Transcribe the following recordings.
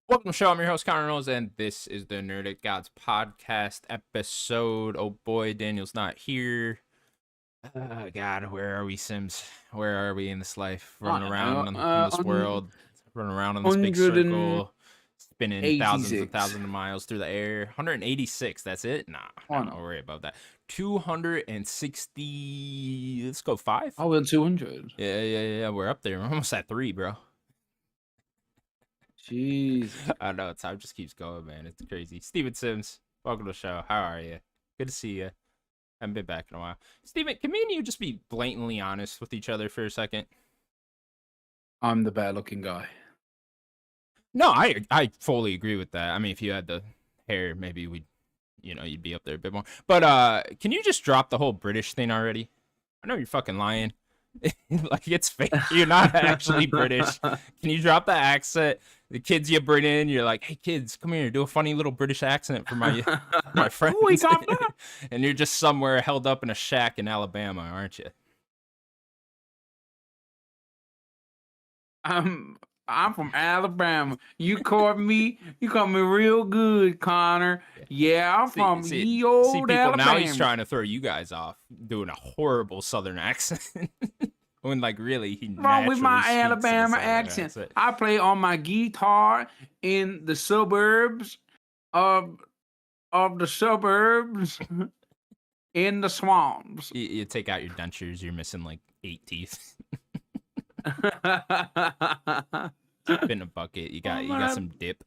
Welcome to the show. I'm your host, Connor Knowles, and this is the Nerdic Gods podcast episode. Oh boy, Daniel's not here. Oh God, where are we, Sims? Where are we in this life? I Running don't around know. in this world, running around in this big 186. circle, spinning thousands and thousands of miles through the air. 186, that's it? Nah, Why don't not? worry about that. 260, let's go 5. Oh, we're on 200. Yeah, we're up there. We're almost at 3, bro. Jeez. I know, time just keeps going, man. It's crazy. Steven Sims, welcome to the show. How are you? Good to see you. Haven't been back in a while. Steven, can me and you just be blatantly honest with each other for a second? I'm the better looking guy. No, I fully agree with that. I mean, if you had the hair, maybe you'd be up there a bit more. But can you just drop the whole British thing already? I know you're fucking lying. Like, it's fake. You're not actually British. Can you drop that accent? The kids you bring in, you're like, hey kids, come here, do a funny little British accent for my friends. And you're just somewhere held up in a shack in Alabama, aren't you? I'm from Alabama. You caught me real good, Connor. Yeah, I'm from ye old people, Alabama. Now he's trying to throw you guys off, doing a horrible Southern accent. When, like, really, he wrong with my Alabama accent. I play on my guitar in the suburbs of the suburbs in the swamps. You take out your dentures, you're missing like 8 teeth. In a bucket, you got some dip.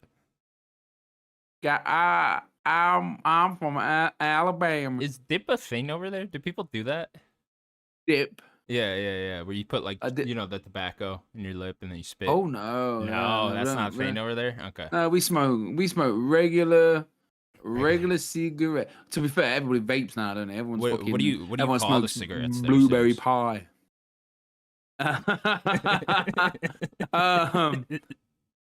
I'm from Alabama. Is dip a thing over there? Do people do that? Dip. Yeah. Where you put like the tobacco in your lip and then you spit. Oh no, that's not a thing over there. Okay. No, we smoke regular cigarette. To be fair, everybody vapes now, don't they? Everyone's what do you call the cigarettes? Blueberry pie.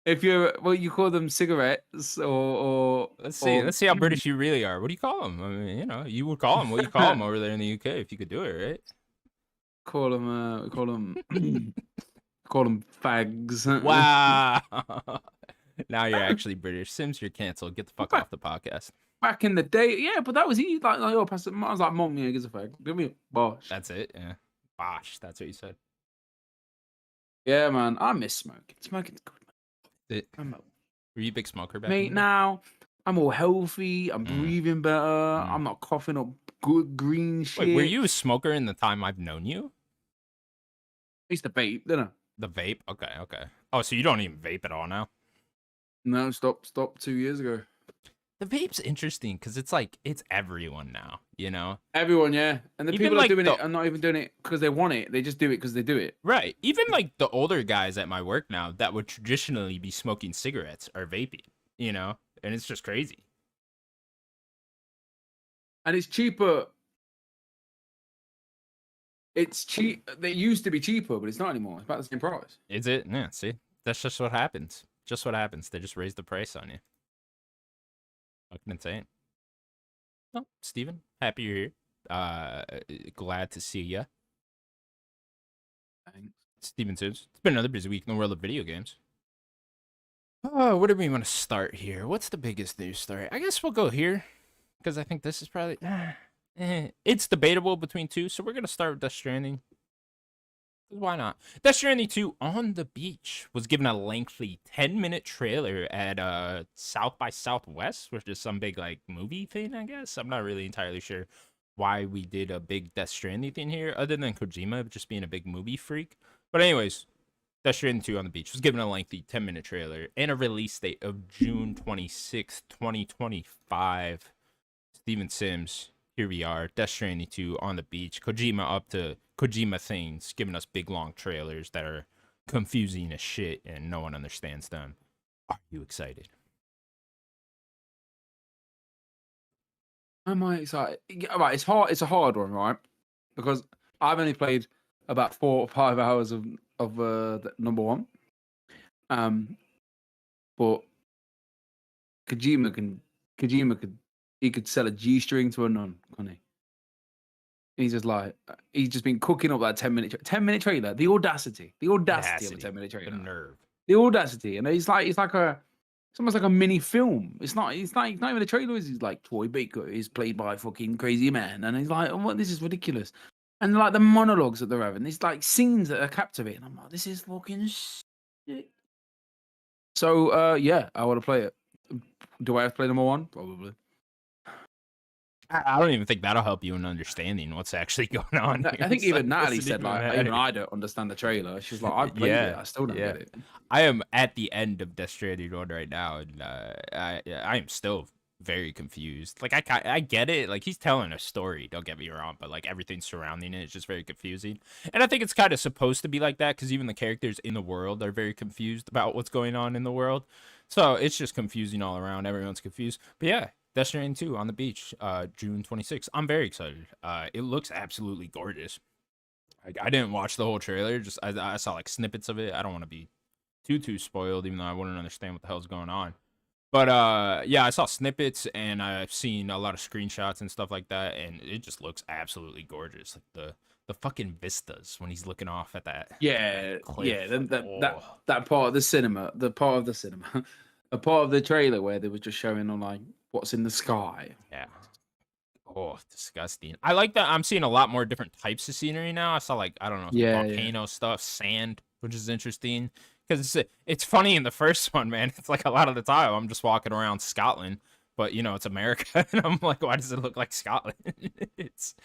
If you're you call them cigarettes or let's see how British you really are. What do you call them? I mean, you would call them what you call them over there in the UK if you could do it, right? Call them fags. Wow. Now you're actually British. Sims, you're canceled. Get the fuck off the podcast. Back in the day, yeah, but that was easy. Like, I was like, Mom, yeah, gives a fag. Give me a bosh. That's it, yeah. Bosh, that's what you said. Yeah, man, I miss smoking. Smoking's good, man. Were you a big smoker back then? Now I'm all healthy. I'm breathing better. I'm not coughing up good green shit. Wait, were you a smoker in the time I've known you? I used to vape, didn't I? The vape? Okay. Oh, so you don't even vape at all now? No, stop 2 years ago. The vape's interesting because it's like, it's everyone now, Everyone, yeah. And the people that are doing it are not even doing it because they want it. They just do it because they do it. Right. Even like the older guys at my work now that would traditionally be smoking cigarettes are vaping, and it's just crazy. And it's cheaper. It's cheap. They used to be cheaper, but it's not anymore. It's about the same price. Is it? Yeah, see? That's just what happens. Just what happens. They just raise the price on you. Fucking insane. Well, Steven, happy you're here. Glad to see ya. Thanks. Steven Sims. It's been another busy week in the world of video games. Oh, where do we want to start here? What's the biggest news story? I guess we'll go here, because I think this is probably... It's debatable between two, so we're going to start with Death Stranding. Why not? Death Stranding 2 on the beach was given a lengthy 10-minute trailer at South by Southwest, which is some big like movie thing, I guess. I'm not really entirely sure why we did a big Death Stranding thing here, other than Kojima just being a big movie freak. But anyways, Death Stranding 2 on the beach was given a lengthy 10-minute trailer and a release date of June 26, 2025. Steven Sims, here we are, Death Stranding 2 on the beach. Kojima up to Kojima things, giving us big long trailers that are confusing as shit and no one understands them. Are you excited? Am I excited? Right, it's hard. It's a hard one, right? Because I've only played about 4 or 5 hours of number one. But Kojima could sell a G-string to a nun, couldn't he? He's just been cooking up that 10-minute trailer. The audacity of a 10-minute trailer. The nerve. The audacity, and he's like It's almost like a mini film. It's not. It's not. It's not even a trailer. He's like Troy Baker is played by fucking crazy man, and he's like, oh, what? This is ridiculous. And like the monologues that they're having, these like scenes that are captivating. I'm like, this is fucking shit. So yeah, I want to play it. Do I have to play number one? Probably. I don't even think that'll help you in understanding what's actually going on here. I think It's even like, Natalie doesn't said even like, matter. even I don't understand the trailer. She's like, I played it. I still don't get it. I am at the end of Death Stranding 1 right now, and I am still very confused. Like I get it. Like he's telling a story. Don't get me wrong, but like everything surrounding it is just very confusing. And I think it's kind of supposed to be like that because even the characters in the world are very confused about what's going on in the world. So it's just confusing all around. Everyone's confused. But yeah, Death Stranding 2 on the beach, June 26th. I'm very excited. It looks absolutely gorgeous. I didn't watch the whole trailer. Just I saw like snippets of it. I don't want to be too spoiled, even though I wouldn't understand what the hell's going on. But yeah, I saw snippets and I've seen a lot of screenshots and stuff like that, and it just looks absolutely gorgeous. Like the fucking vistas when he's looking off at that. Yeah, cliff. yeah. Then Oh. that part of the cinema, a part of the trailer where they were just showing on like what's in the sky. Yeah. Oh, disgusting. I like that I'm seeing a lot more different types of scenery now. I saw like, I don't know, some volcano stuff, sand, which is interesting. Because it's funny in the first one, man. It's like a lot of the time I'm just walking around Scotland, but you know, it's America. And I'm like, why does it look like Scotland? It's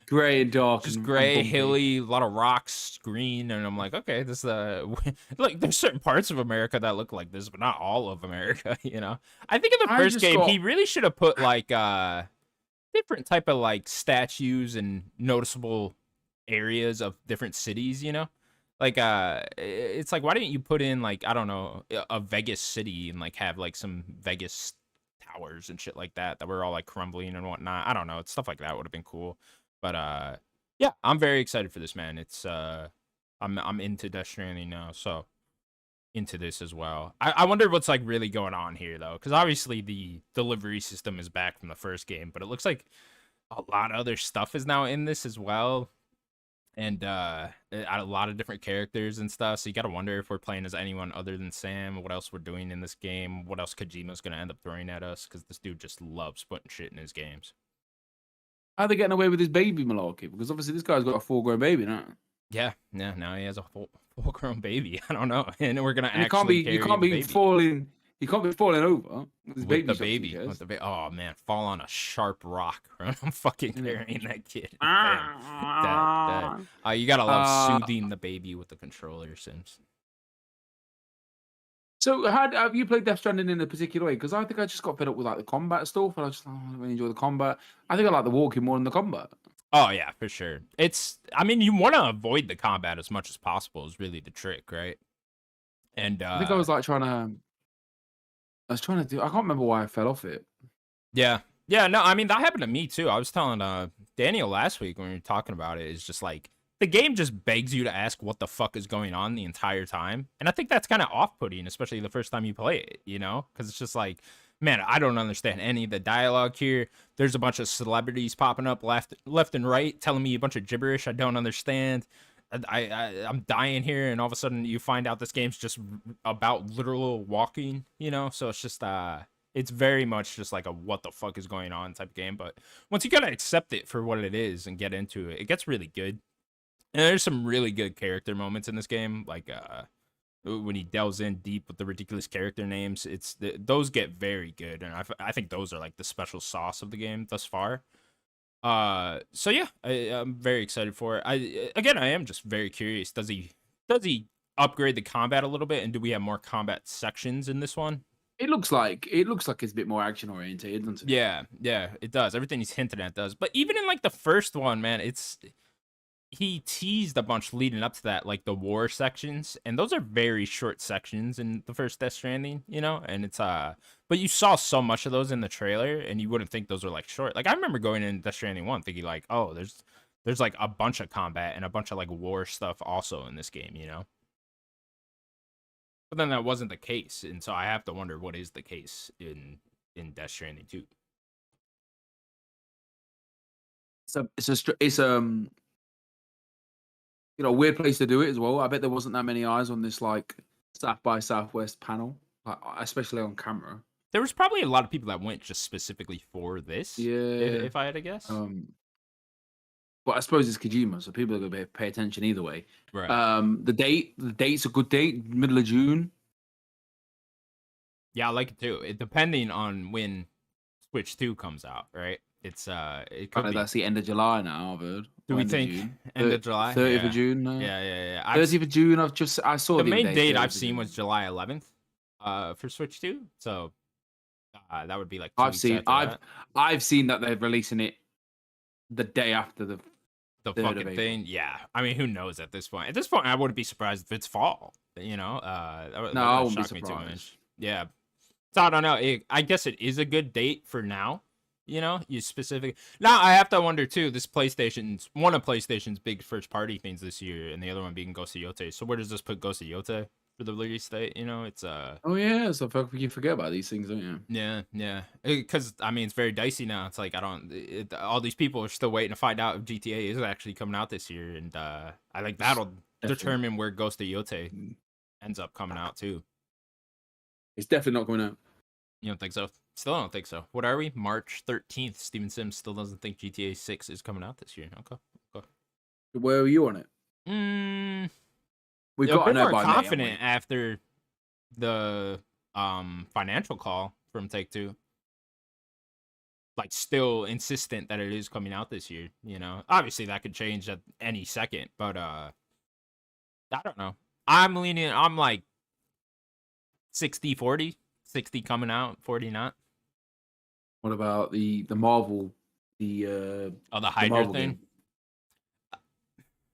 gray and dark, just and gray, bumpy. hilly, a lot of rocks, green, and I'm like, okay, this like there's certain parts of America that look like this, but not all of America, you know. I think in the first game he really should have put like different type of like statues and noticeable areas of different cities, you know. Like it's like, why didn't you put in like, I don't know, a Vegas city and like have like some Vegas towers and shit like that were all like crumbling and whatnot. I don't know, stuff like that would have been cool. But yeah, I'm very excited for this, man. It's I'm into Death Stranding now, so into this as well. I wonder what's like really going on here though, because obviously the delivery system is back from the first game, but it looks like a lot of other stuff is now in this as well, and a lot of different characters and stuff. So you gotta wonder if we're playing as anyone other than Sam. What else we're doing in this game? What else Kojima's gonna end up throwing at us? Because this dude just loves putting shit in his games. How are they getting away with his baby malarkey? Because obviously this guy's got a full-grown baby now. Yeah, now he has a full-grown baby. I don't know, and we're gonna And actually you can't be falling. You can't be falling over with the baby. Oh man, fall on a sharp rock. I'm fucking carrying that kid. You gotta love soothing the baby with the controller, Sims. So, have you played Death Stranding in a particular way? Because I think I just got fed up with like the combat stuff, and I just don't really enjoy the combat. I think I like the walking more than the combat. Oh yeah, for sure. I mean, you want to avoid the combat as much as possible is really the trick, right? And I think I was like trying to do. I can't remember why I fell off it. Yeah. No, I mean that happened to me too. I was telling Daniel last week when we were talking about it. It's just like the game just begs you to ask what the fuck is going on the entire time, and I think that's kind of off-putting, especially the first time you play it. You know, because it's just like, man, I don't understand any of the dialogue here. There's a bunch of celebrities popping up left and right, telling me a bunch of gibberish I don't understand. I'm dying here, and all of a sudden you find out this game's just about literal walking, you know? So it's just, it's very much just like a what the fuck is going on type of game. But once you gotta accept it for what it is and get into it, it gets really good. And there's some really good character moments in this game, like, when he delves in deep with the ridiculous character names. Those get very good, and I think those are like the special sauce of the game thus far. So yeah, I'm very excited for it. I am just very curious. Does he upgrade the combat a little bit, and do we have more combat sections in this one? It looks like it's a bit more action oriented, doesn't it? Yeah, it does. Everything he's hinted at does. But even in like the first one, man, he teased a bunch leading up to that, like the war sections, and those are very short sections in the first Death Stranding, you know. And it's but you saw so much of those in the trailer, and you wouldn't think those were like short. Like I remember going in Death Stranding 1 thinking like, oh, there's like a bunch of combat and a bunch of like war stuff also in this game, you know. But then that wasn't the case, and so I have to wonder what is the case in Death Stranding 2. It's weird place to do it as well. I bet there wasn't that many eyes on this like South by Southwest panel. especially on camera. There was probably a lot of people that went just specifically for this. Yeah. If I had to guess. But I suppose it's Kojima, so people are going to pay attention either way. Right. The date's a good date, middle of June. Yeah, I like it too. Depending on when Switch 2 comes out, right? It could be. That's the end of July now, I've heard. Do we think end of July? 30th of June? No. Yeah. 30th of June. I saw the the main other date 30th I've of seen June. was July 11th, for Switch 2. So that would be like I've seen that they're releasing it the day after the fucking thing. Yeah, I mean, who knows at this point? At this point, I wouldn't be surprised if it's fall. You know, I wouldn't be surprised. Yeah, so I don't know. I guess it is a good date for now. You know, now I have to wonder too. This one of PlayStation's big first party things this year, and the other one being Ghost of Yotei. So where does this put Ghost of Yotei for the release date? You know, it's Oh yeah, so you forget about these things, don't you? Yeah. Because I mean, it's very dicey now. It's like all these people are still waiting to find out if GTA is actually coming out this year, and I think that'll determine where Ghost of Yotei ends up coming out too. It's definitely not coming out. You don't think so? Still don't think so. What are we? March 13th. Steven Sims still doesn't think GTA 6 is coming out this year. Okay. Where are you on it? We've got a bit more confident after the financial call from Take-Two. Like, still insistent that it is coming out this year. You know, obviously that could change at any second, but I don't know. I'm like 60-40. 60 coming out, 40 not. What about the Marvel, the Hydra thing? Game?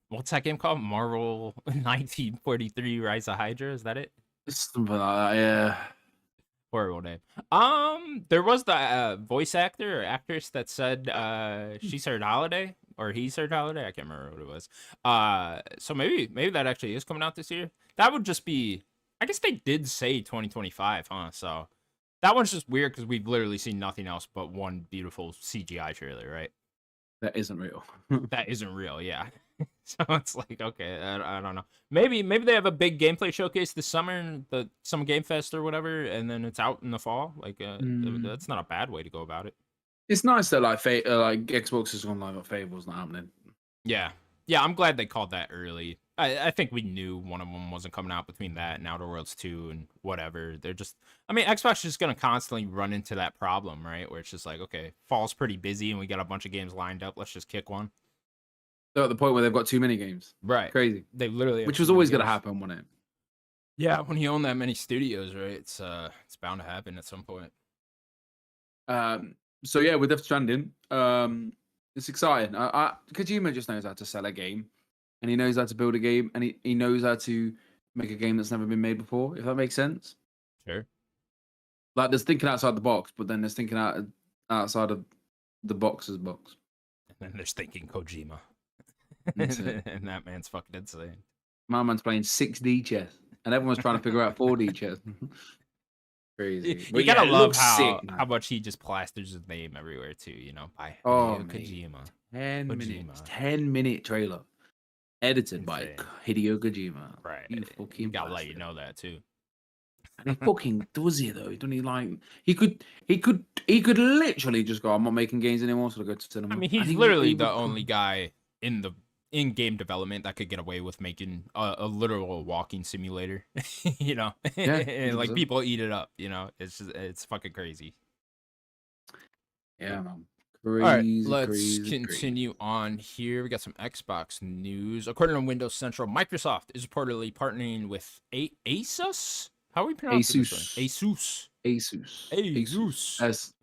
What's that game called? Marvel 1943 Rise of Hydra, is that it? Something like that, yeah. Horrible name. There was the voice actor or actress that said she's heard Holiday or he's heard Holiday. I can't remember what it was. So maybe that actually is coming out this year. That would just be, I guess they did say 2025, huh? So that one's just weird because we've literally seen nothing else but one beautiful CGI trailer, right? That isn't real. That isn't real, yeah. So it's like, okay, I don't know. Maybe they have a big gameplay showcase this summer, some Game Fest or whatever, and then it's out in the fall. Like, that's not a bad way to go about it. It's nice that like Xbox has gone live at Fable's not happening. Yeah, I'm glad they called that early. I think we knew one of them wasn't coming out between that and Outer Worlds 2 and whatever. They're just, I mean, Xbox is just going to constantly run into that problem, right? Where it's just like, okay, fall's pretty busy and we got a bunch of games lined up. Let's just kick one. They're at the point where they've got too many games. Right. Crazy. They literally, which was always going to happen, wasn't it? Yeah, when you own that many studios, right? It's bound to happen at some point. So yeah, with Death Stranding, it's exciting. Kojima just knows how to sell a game. And he knows how to build a game, and he knows how to make a game that's never been made before, if that makes sense. Sure. Like, there's thinking outside the box, but then there's thinking outside of the box's box. And then there's thinking Kojima. And that man's fucking insane. My man's playing 6D chess, and everyone's trying to figure out 4D chess. Crazy. You gotta love how much he just plasters his name everywhere, too, you know, by Kojima. 10-minute trailer. Edited by Hideo Kojima. Right. You gotta let you know that too. And he fucking does it though, doesn't he? Like he could literally just go, I'm not making games anymore, so I go to cinema. I mean, he's literally the only guy in game development that could get away with making a literal walking simulator. You know? Yeah, and like people eat it up, you know. It's fucking crazy. Yeah, man. All right, let's continue on here. We got some Xbox news. According to Windows Central, Microsoft is reportedly partnering with Asus. How are we pronouncing this one? Asus.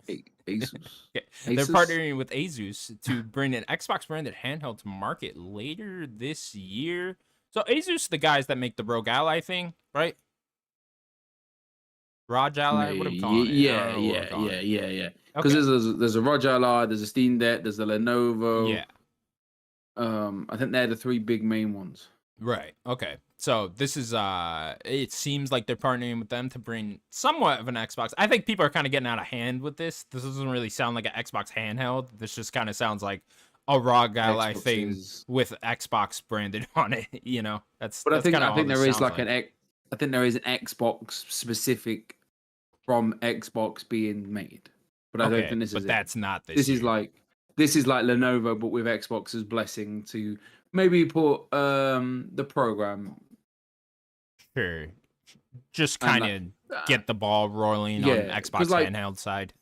Okay. They're partnering with Asus to bring an Xbox-branded handheld to market later this year. So Asus, the guys that make the Rogue Ally thing, right? ROG Ally? What are we calling it? Yeah. Because there's a ROG Ally, there's a Steam Deck, there's the Lenovo. Yeah. I think they're the three big main ones. Right. Okay. So this is it seems like they're partnering with them to bring somewhat of an Xbox. I think people are kind of getting out of hand with this. This doesn't really sound like an Xbox handheld. This just kind of sounds like a ROG Ally thing with Xbox branded on it, you know. I think there is an Xbox specific from Xbox being made. But I don't Okay, think this but is it. that's not This is year. like Lenovo, but with Xbox's blessing to maybe put the program Sure. Just and kind like of get the ball rolling on yeah, because Xbox like handheld side.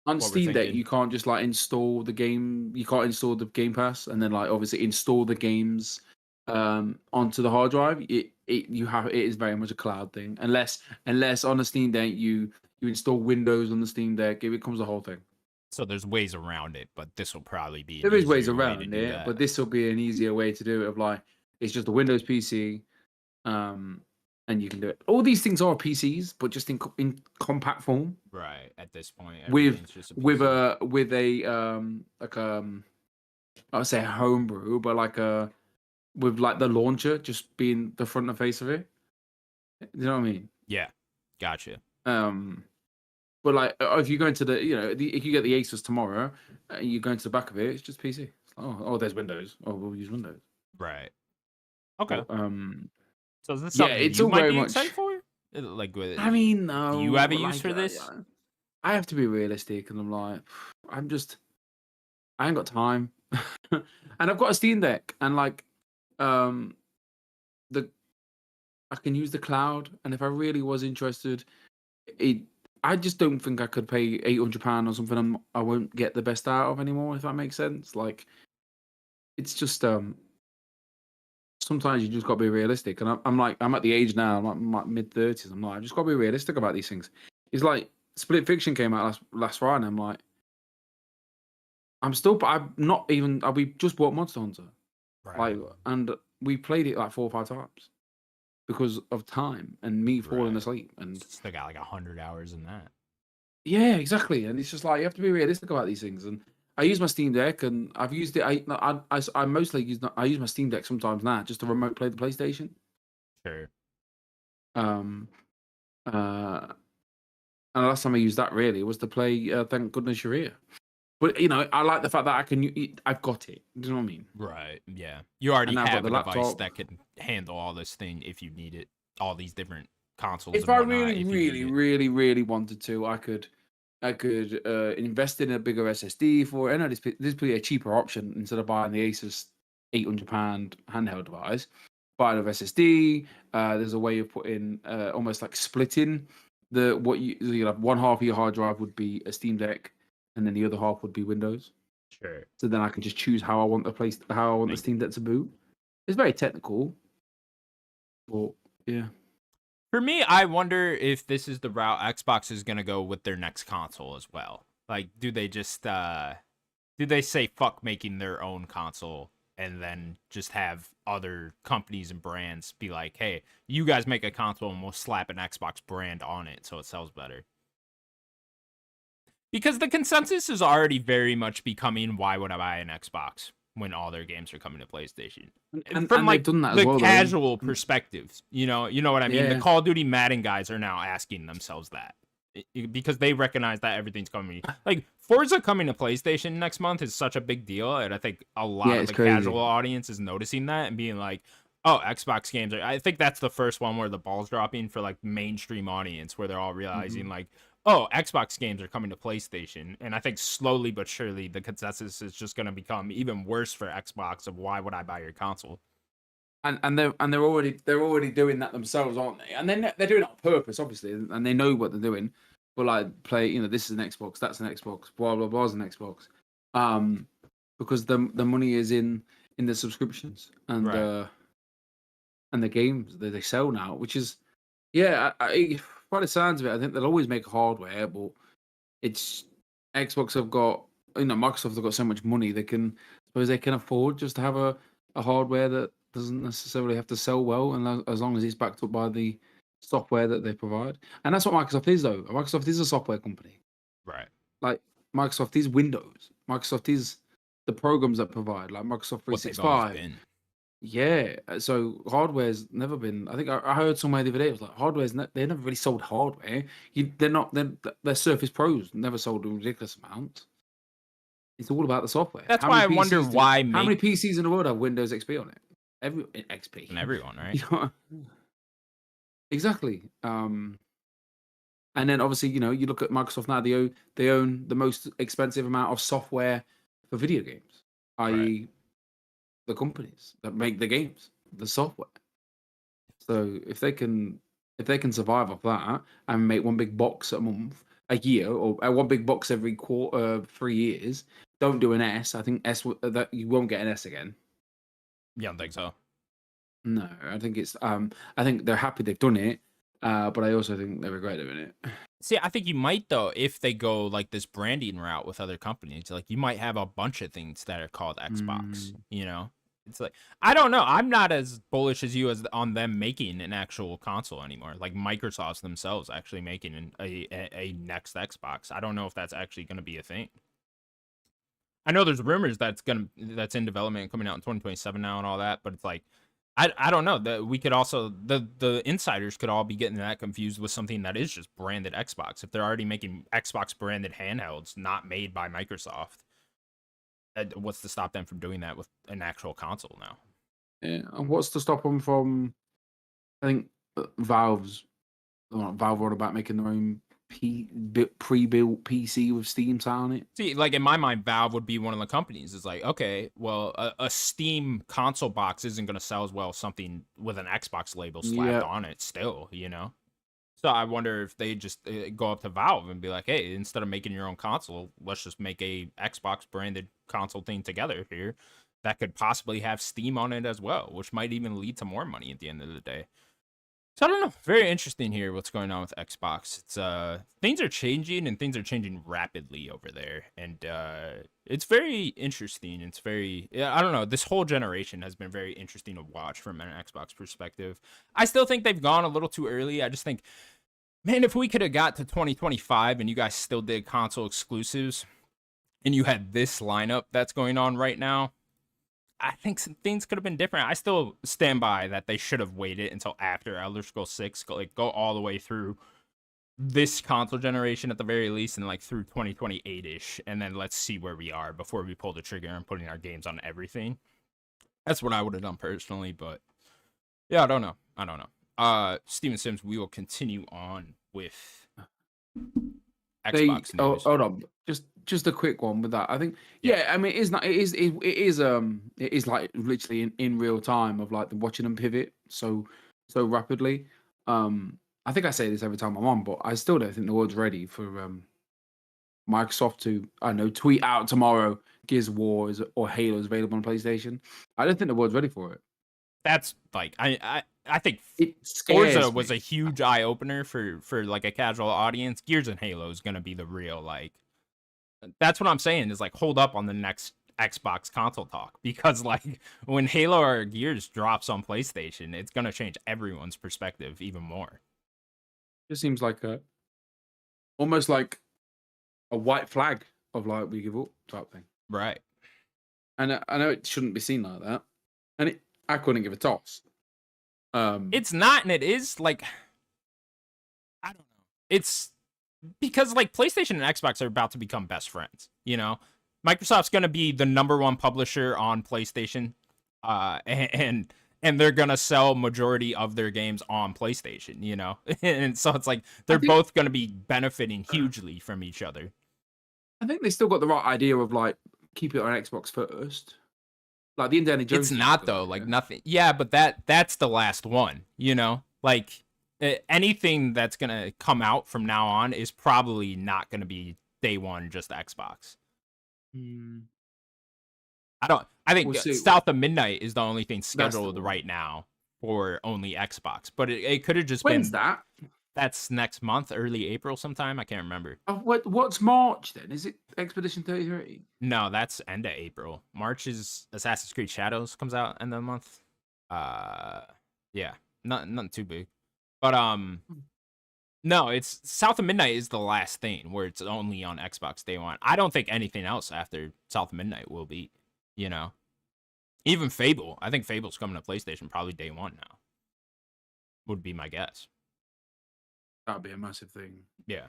on What we're Steam Deck, thinking. you can't just like install the game. You can't install the Game Pass and then like obviously install the games onto the hard drive. It is very much a cloud thing. Unless on the Steam Deck you install Windows on the Steam Deck, it becomes the whole thing. So there's ways around it, but this will probably be an There is ways easier way to around do it, that. but this will be an easier way to do it. Of like, it's just a Windows PC, um, and you can do it. All these things are PCs, but just in compact form Right. At this point, with everything's just a with PC. I would say a homebrew, but like a with like the launcher just being the front and face of it. You know what I mean? Yeah. Gotcha. Um, but like if you go into if you get the Asus tomorrow, you go into the back of it, it's just PC. Oh, there's Windows. Oh, we'll use Windows. Right. Okay. But, So is this yeah, something it's you all might very be much. excited for? Like, do I mean, you no, have a use like for this? I have to be realistic, and I'm like, I'm just, I ain't got time, and I've got a Steam Deck, and like, um, the I can use the cloud, and if I really was interested, it, I just don't think I could pay £800 or something. I won't get the best out of anymore, if that makes sense. Like, it's just sometimes you just got to be realistic. And I'm like, I'm at the age now, I'm like mid-30s. I'm like, I just got to be realistic about these things. It's like Split Fiction came out last Friday. I'm like, I'm not even. We just bought Monster Hunter, Right. like, and we played it like 4 or 5 times because of time and me falling Right. asleep. And Still got like 100 hours in that. yeah, exactly. And it's just like you have to be realistic about these things. And I use my Steam Deck, and I've used it. I mostly use my Steam Deck sometimes now just to remote play the PlayStation. Sure. Um, uh, and the last time I used that really was to play Thank Goodness You're Here. But I like the fact that I've got it. Do you know what I mean? Right. Yeah. You And already now I've got have the a device laptop. that can handle all this thing if you need it. All these different consoles If and I whatnot, really, if you need really, it. really, really wanted to, I could invest in a bigger SSD for it. I know this is probably a cheaper option instead of buying the Asus £800 handheld device. Buy another SSD. There's a way of putting almost like splitting you have one half of your hard drive would be a Steam Deck, and then the other half would be Windows. Sure. So then I can just choose how I want the Steam Deck to boot. It's very technical, but yeah. For me, I wonder if this is the route Xbox is gonna go with their next console as well. Like, do they just do they say fuck making their own console and then just have other companies and brands be like, hey, you guys make a console and we'll slap an Xbox brand on it so it sells better? Because the consensus is already very much becoming, why would I buy an Xbox when all their games are coming to PlayStation? From And they've like done that as the well, though. casual perspective, you know what I mean? The Yeah. Call of Duty Madden guys are now asking themselves that because they recognize that everything's coming. Like Forza coming to PlayStation next month is such a big deal, and I think a lot Yeah, of it's the crazy. casual audience is noticing that and being like, "Oh, Xbox games." I think that's the first one where the ball's dropping for like mainstream audience, where they're all realizing like, "Oh, Xbox games are coming to PlayStation," and I think slowly but surely the consensus is just going to become even worse for Xbox of why would I buy your console? And they're already doing that themselves, aren't they? And then they're doing it on purpose, obviously, and they know what they're doing. But like this is an Xbox, that's an Xbox, blah blah blah is an Xbox, because the money is in the subscriptions Right. and the games that they sell now, which is yeah. By the sounds of it, I think they'll always make hardware, but it's Xbox have got Microsoft have got so much money they can afford just to have a hardware that doesn't necessarily have to sell well, and as long as it's backed up by the software that they provide. And that's what Microsoft is, though. Microsoft is a software company. Right. Like Microsoft is Windows. Microsoft is the programs that provide, like Microsoft What they've always 365. been. Yeah, so hardware's never been. I think I heard somewhere the other day. It was like they never really sold hardware. They're not. Their Surface Pros never sold a ridiculous amount. It's all about the software. That's why I wonder why How many make PCs in the world have Windows XP on it? XP. everyone, right? You know, exactly. And then obviously, you look at Microsoft now, they own the most expensive amount of software for video games, Right. i.e., the companies that make the games, the software. So if they can survive off that and make one big box a month, a year, or one big box every quarter, 3 years, don't do an S. I think that you won't get an S again. You don't think so? No, I think they're happy they've done it, but I also think they regret doing it. See, I think you might though if they go like this branding route with other companies. Like you might have a bunch of things that are called Xbox. Mm, You know, it's like I don't know. I'm not as bullish as you as on them making an actual console anymore. Like Microsoft's themselves actually making a next Xbox. I don't know if that's actually going to be a thing. I know there's rumors that's in development and coming out in 2027 now and all that, but it's like I don't know that we could also the insiders could all be getting that confused with something that is just branded Xbox if they're already making Xbox branded handhelds not made by Microsoft. What's to stop them from doing that with an actual console now? yeah, and what's to stop them from? I think Valve were about making their own pre-built PC with Steam on it. See, like in my mind, Valve would be one of the companies. It's like, okay, well, a Steam console box isn't going to sell as well as something with an Xbox label slapped Yeah, on it still, you know? So I wonder if they just go up to Valve and be like, "Hey, instead of making your own console, let's just make a Xbox branded console thing together here that could possibly have Steam on it as well, which might even lead to more money at the end of the day." So I don't know. Very interesting here what's going on with Xbox. It's things are changing and things are changing rapidly over there. And it's very interesting. It's very I don't know. This whole generation has been very interesting to watch from an Xbox perspective. I still think they've gone a little too early. I just think man, if we could have got to 2025 and you guys still did console exclusives and you had this lineup that's going on right now, I think some things could have been different. I still stand by that they should have waited until after Elder Scrolls 6, go all the way through this console generation at the very least and like through 2028-ish and then let's see where we are before we pull the trigger and putting our games on everything. That's what I would have done personally, but yeah, I don't know. Steven Sims, we will continue on with Xbox news. hold on, just a quick one with that. I think, Yeah, yeah, I mean, it is not, it is like literally in real time of like watching them pivot so rapidly. I think I say this every time I'm on, but I still don't think the world's ready for Microsoft to, I don't know, tweet out tomorrow Gears of War or Halo is available on PlayStation. I don't think the world's ready for it. that's like I think It Forza scares was a me. huge eye opener for like a casual audience. Gears and Halo is gonna be the real like. That's what I'm saying is like hold up on the next Xbox console talk because like when Halo or Gears drops on PlayStation, it's gonna change everyone's perspective even more. Just seems like almost like a white flag of like we give up type thing. Right. And I know it shouldn't be seen like that, and I couldn't give a toss. Um, It's not and it is like I don't know. It's because like PlayStation and Xbox are about to become best friends, you know? Microsoft's going to be the number one publisher on PlayStation and they're going to sell majority of their games on PlayStation, you know? And so it's like I they're think both going to be benefiting hugely from each other. I think they still got the right idea of like keep it on Xbox first, like the Indiana It's Jones thing was a not good though, like idea. nothing. Yeah, but that's the last one, you know? Like anything that's going to come out from now on is probably not going to be day one just Xbox. Mm, I we'll think see. South of Midnight is the only thing That's the scheduled one. right now for only Xbox. But it could have just When's been that? that's next month, early April sometime. I can't remember. What's March then? Is it Expedition 33? No, that's end of April. March is Assassin's Creed Shadows comes out end of the month. Uh yeah. Nothing too big. But no, it's South of Midnight is the last thing where it's only on Xbox day one. I don't think anything else after South of Midnight will be, you know. Even Fable. I think Fable's coming to PlayStation probably day one now. Would be my guess. That'd be a massive thing. Yeah.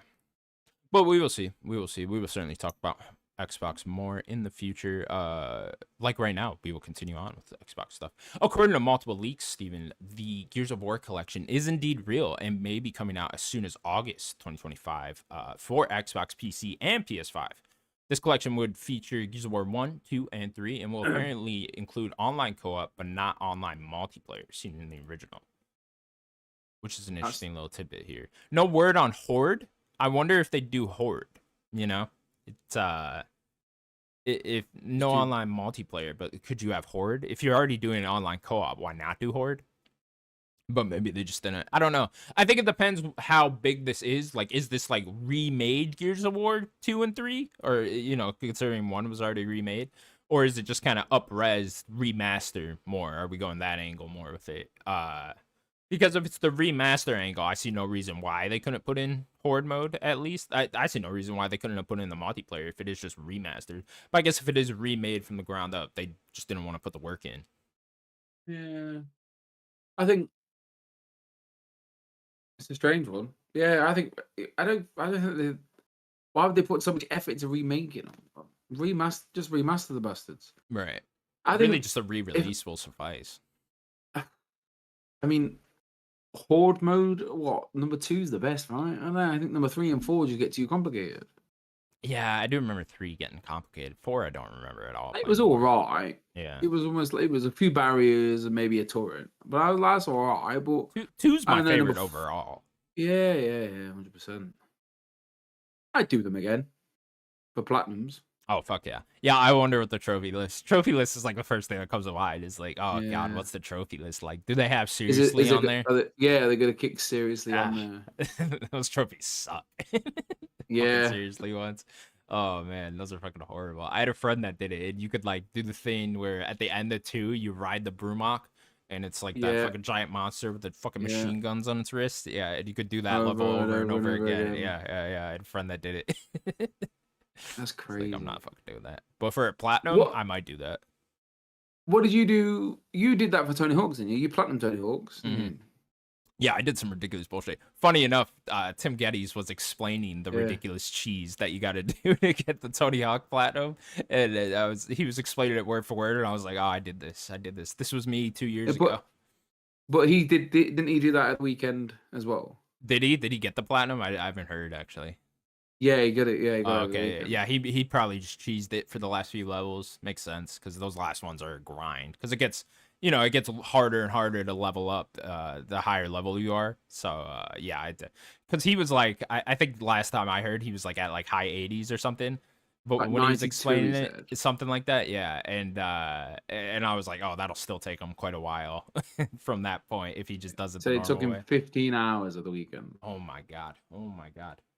But we will see. We will see. We will certainly talk about Xbox more in the future. Like right now, we will continue on with the Xbox stuff. According to multiple leaks, Steven, the Gears of War collection is indeed real and may be coming out as soon as August 2025 for Xbox, PC, and PS5. This collection would feature Gears of War 1, 2, and 3, and will apparently include online co-op, but not online multiplayer, seen in the original. Which is an interesting little tidbit here. No word on Horde. I wonder if they do Horde, you know? It's if no online multiplayer, but could you have Horde? If you're already doing an online co-op, why not do Horde? But maybe they just didn't. I don't know. I think it depends how big this is. Like, is this like remade Gears of War 2 and 3? Or, you know, considering 1 was already remade? Or is it just kind of up-res, remaster more? Are we going that angle more with it? Because if it's the remaster angle, I see no reason why they couldn't put in Horde mode, at least. I see no reason why they couldn't have put in the multiplayer if it is just remastered. But I guess if it is remade from the ground up, they just didn't want to put the work in. Yeah. I think it's a strange one. Yeah, I don't think they, why would they put so much effort into remaking them? Just remaster the bastards. Right. I Really think just a re-release will suffice. I mean, Horde mode, what? Number 2 is the best, right? I don't know. I think number 3 and 4 just get too complicated. Yeah, I do remember 3 getting complicated. 4, I don't remember at all. It was all right. Yeah. It was almost like it was a few barriers and maybe a turret, but I was that's all right. But 2's my favorite overall. Yeah, 100%. I'd do them again for platinums. Oh, fuck yeah. Yeah, I wonder what the trophy list. Trophy list is like the first thing that comes to mind. Is like, oh god, what's the trophy list like? Do they have seriously on there? They're gonna kick seriously on there. Those trophies suck. Yeah, seriously ones. Oh man, those are fucking horrible. I had a friend that did it, and you could like do the thing where at the end of 2 you ride the Brumok, and it's like that fucking giant monster with the fucking machine guns on its wrist. Yeah, and you could do that level over and over again. Yeah. I had a friend that did it. That's crazy. Like, I'm not fucking doing that. But for platinum, I might do that. What did you do? You did that for Tony Hawk's, didn't you? You platinum Tony Hawk's. Mm-hmm. Yeah, I did some ridiculous bullshit. Funny enough, Tim Geddes was explaining the ridiculous cheese that you got to do to get the Tony Hawk platinum, and he was explaining it word for word, and I was like, oh, I did this. This was me 2 years ago. But he didn't he do that at the weekend as well? Did he get the platinum? I haven't heard actually. Yeah, he got it. Yeah, he got it. Okay, yeah, he probably just cheesed it for the last few levels. Makes sense because those last ones are a grind. Because it gets harder and harder to level up the higher level you are. So yeah, because he was like, I think last time I heard he was like at like high 80s or something. But like when he was explaining it's something like that, yeah. And I was like, oh, that'll still take him quite a while from that point if he just does it. So it took him 15 hours of the weekend. Oh my god.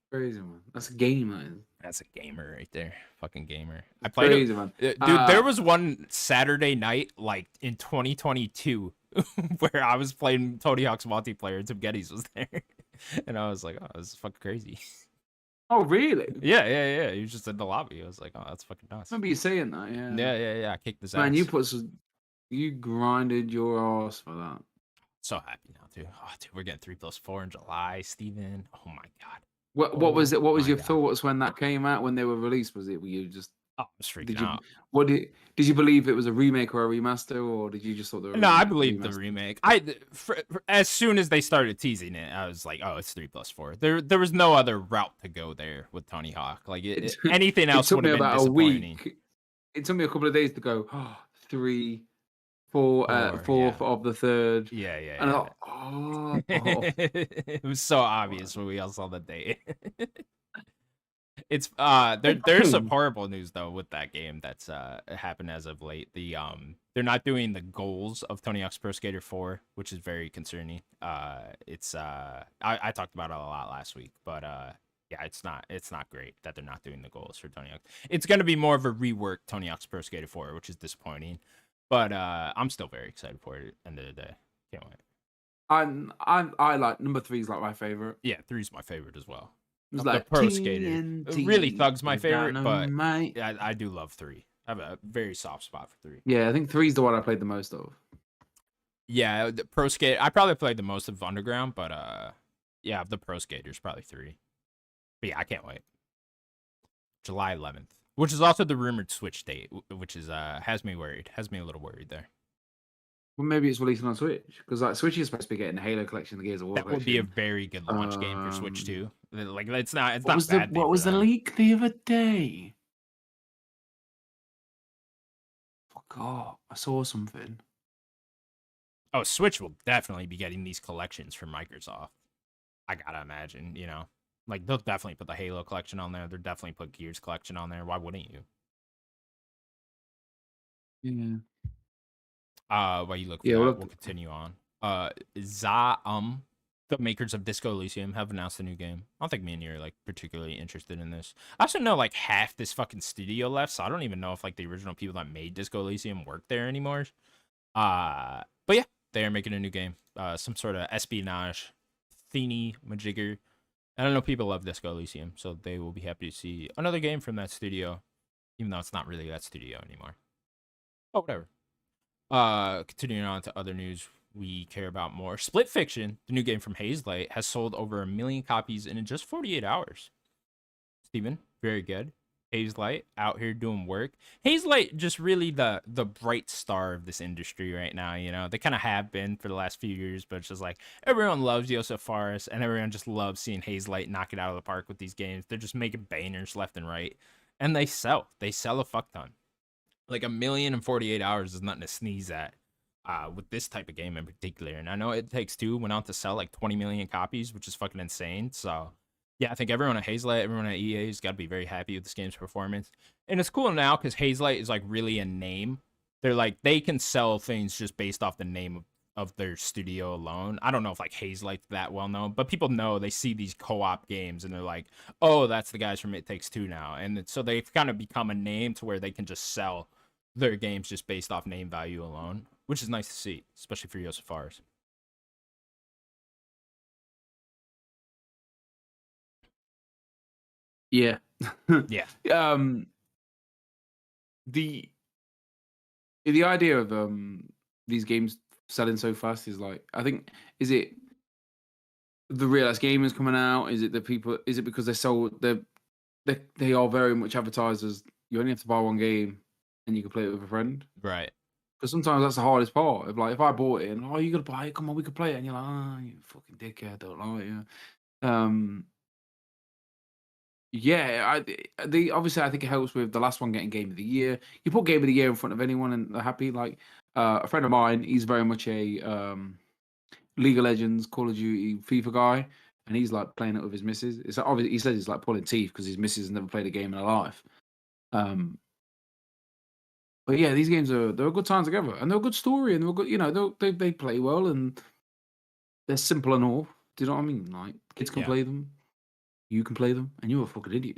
Crazy, man. That's a game, man. That's a gamer right there. Fucking gamer. I played crazy, man. Dude, there was one Saturday night, like in 2022, where I was playing Tony Hawk's multiplayer and Tim Geddes was there. And I was like, oh, this is fucking crazy. Oh, really? Yeah. He was just in the lobby. I was like, oh, that's fucking nuts. I remember you saying that, yeah. Yeah. I kicked his ass. Man, you grinded your ass for that. So happy now, too. Oh, dude, we're getting 3+4 in July, Steven. Oh my god. What was it? What was your thoughts when that came out? When they were released? Were you just? Oh, I was freaking out. Did you believe it was a remake or a remaster, or did you just thought? No, I believed the remake. As soon as they started teasing it, I was like, oh, it's 3+4. There was no other route to go there with Tony Hawk. Like anything else would have been disappointing. It took me a couple of days to go. Oh, 3, 4, fourth of the third. Yeah. And oh. It was so obvious when we all saw the date. It's there's some horrible news though with that game that's happened as of late. They're not doing the goals of Tony Hawk's Pro Skater 4, which is very concerning. It's I talked about it a lot last week, but yeah, it's not great that they're not doing the goals for Tony Hawk. It's gonna be more of a rework Tony Hawk's Pro Skater 4, which is disappointing. But I'm still very excited for it. End of the day, can't wait. I like number 3 is like my favorite. Yeah, 3 is my favorite as well. It's like the Pro Skater. Really Thug's my favorite, but I do love 3. I have a very soft spot for 3. Yeah, I think 3 is the one I played the most of. Yeah, the Pro Skater. I probably played the most of Underground, but yeah, the Pro Skater is probably 3. But yeah, I can't wait. July 11th. which is also the rumored Switch date, which is has me worried, has me a little worried there. Well, maybe it's releasing on Switch because like Switch is supposed to be getting the Halo collection, the Gears of War That would be a collection. very good launch game for Switch too. Like it's What not was the bad bait for them. leak the other day? Forgot. I saw something. Oh, Switch will definitely be getting these collections from Microsoft. I gotta imagine, you know, like they'll definitely put the Halo collection on there. They'll definitely put Gears collection on there. Why wouldn't you? Yeah. While you look for Yeah. that, we'll continue on. The makers of Disco Elysium have announced a new game. I don't think me and you are like particularly interested in this. I also know like half this fucking studio left, so I don't even know if like the original people that made Disco Elysium work there anymore. But yeah, they are making a new game. Some sort of espionage, thingy majigger. I don't know. People love Disco Elysium, so they will be happy to see another game from that studio, even though it's not really that studio anymore. Oh, whatever. Continuing on to other news we care about more. Split Fiction, the new game from Hazelight, has sold over 1 million copies in just 48 hours. Steven, very good. Hazelight out here doing work. Hazelight just really the bright star of this industry right now, you know. They kind of have been for the last few years, but it's just like everyone loves Joseph Fares and everyone just loves seeing Hazelight knock it out of the park with these games. They're just making bangers left and right. And they sell. They sell a fuck ton. Like 1 million in 48 hours is nothing to sneeze at. With this type of game in particular. And I know It Takes Two went out to sell like 20 million copies, which is fucking insane. So yeah, I think everyone at Hazelight, everyone at EA has got to be very happy with this game's performance. And it's cool now because Hazelight is like really a name. They're like, they can sell things just based off the name of their studio alone. I don't know if like Hazelight's that well known, but people know, they see these co-op games and they're like, oh, that's the guys from It Takes Two now. And so they've kind of become a name to where they can just sell their games just based off name value alone, which is nice to see, especially for Joseph Fares. Yeah. Yeah. The idea of these games selling so fast is like, I think, is it the real ass gamers coming out? Is it the people? Is it because they are very much advertised as you only have to buy one game and you can play it with a friend? Right. Because sometimes that's the hardest part. Of like, if I bought it and you gotta buy it, come on, we could play it, and you're like, you fucking dickhead, I don't like it. Yeah, obviously I think it helps with the last one getting Game of the Year. You put Game of the Year in front of anyone and they're happy. Like a friend of mine, he's very much a League of Legends, Call of Duty, FIFA guy, and he's like playing it with his missus. It's like, obviously he says he's like pulling teeth because his missus has never played a game in her life. But yeah, they're a good time together, and they're a good story, and they're good. You know, they play well, and they're simple enough. Do you know what I mean? Like kids can play them, you can play them, and you're a fucking idiot.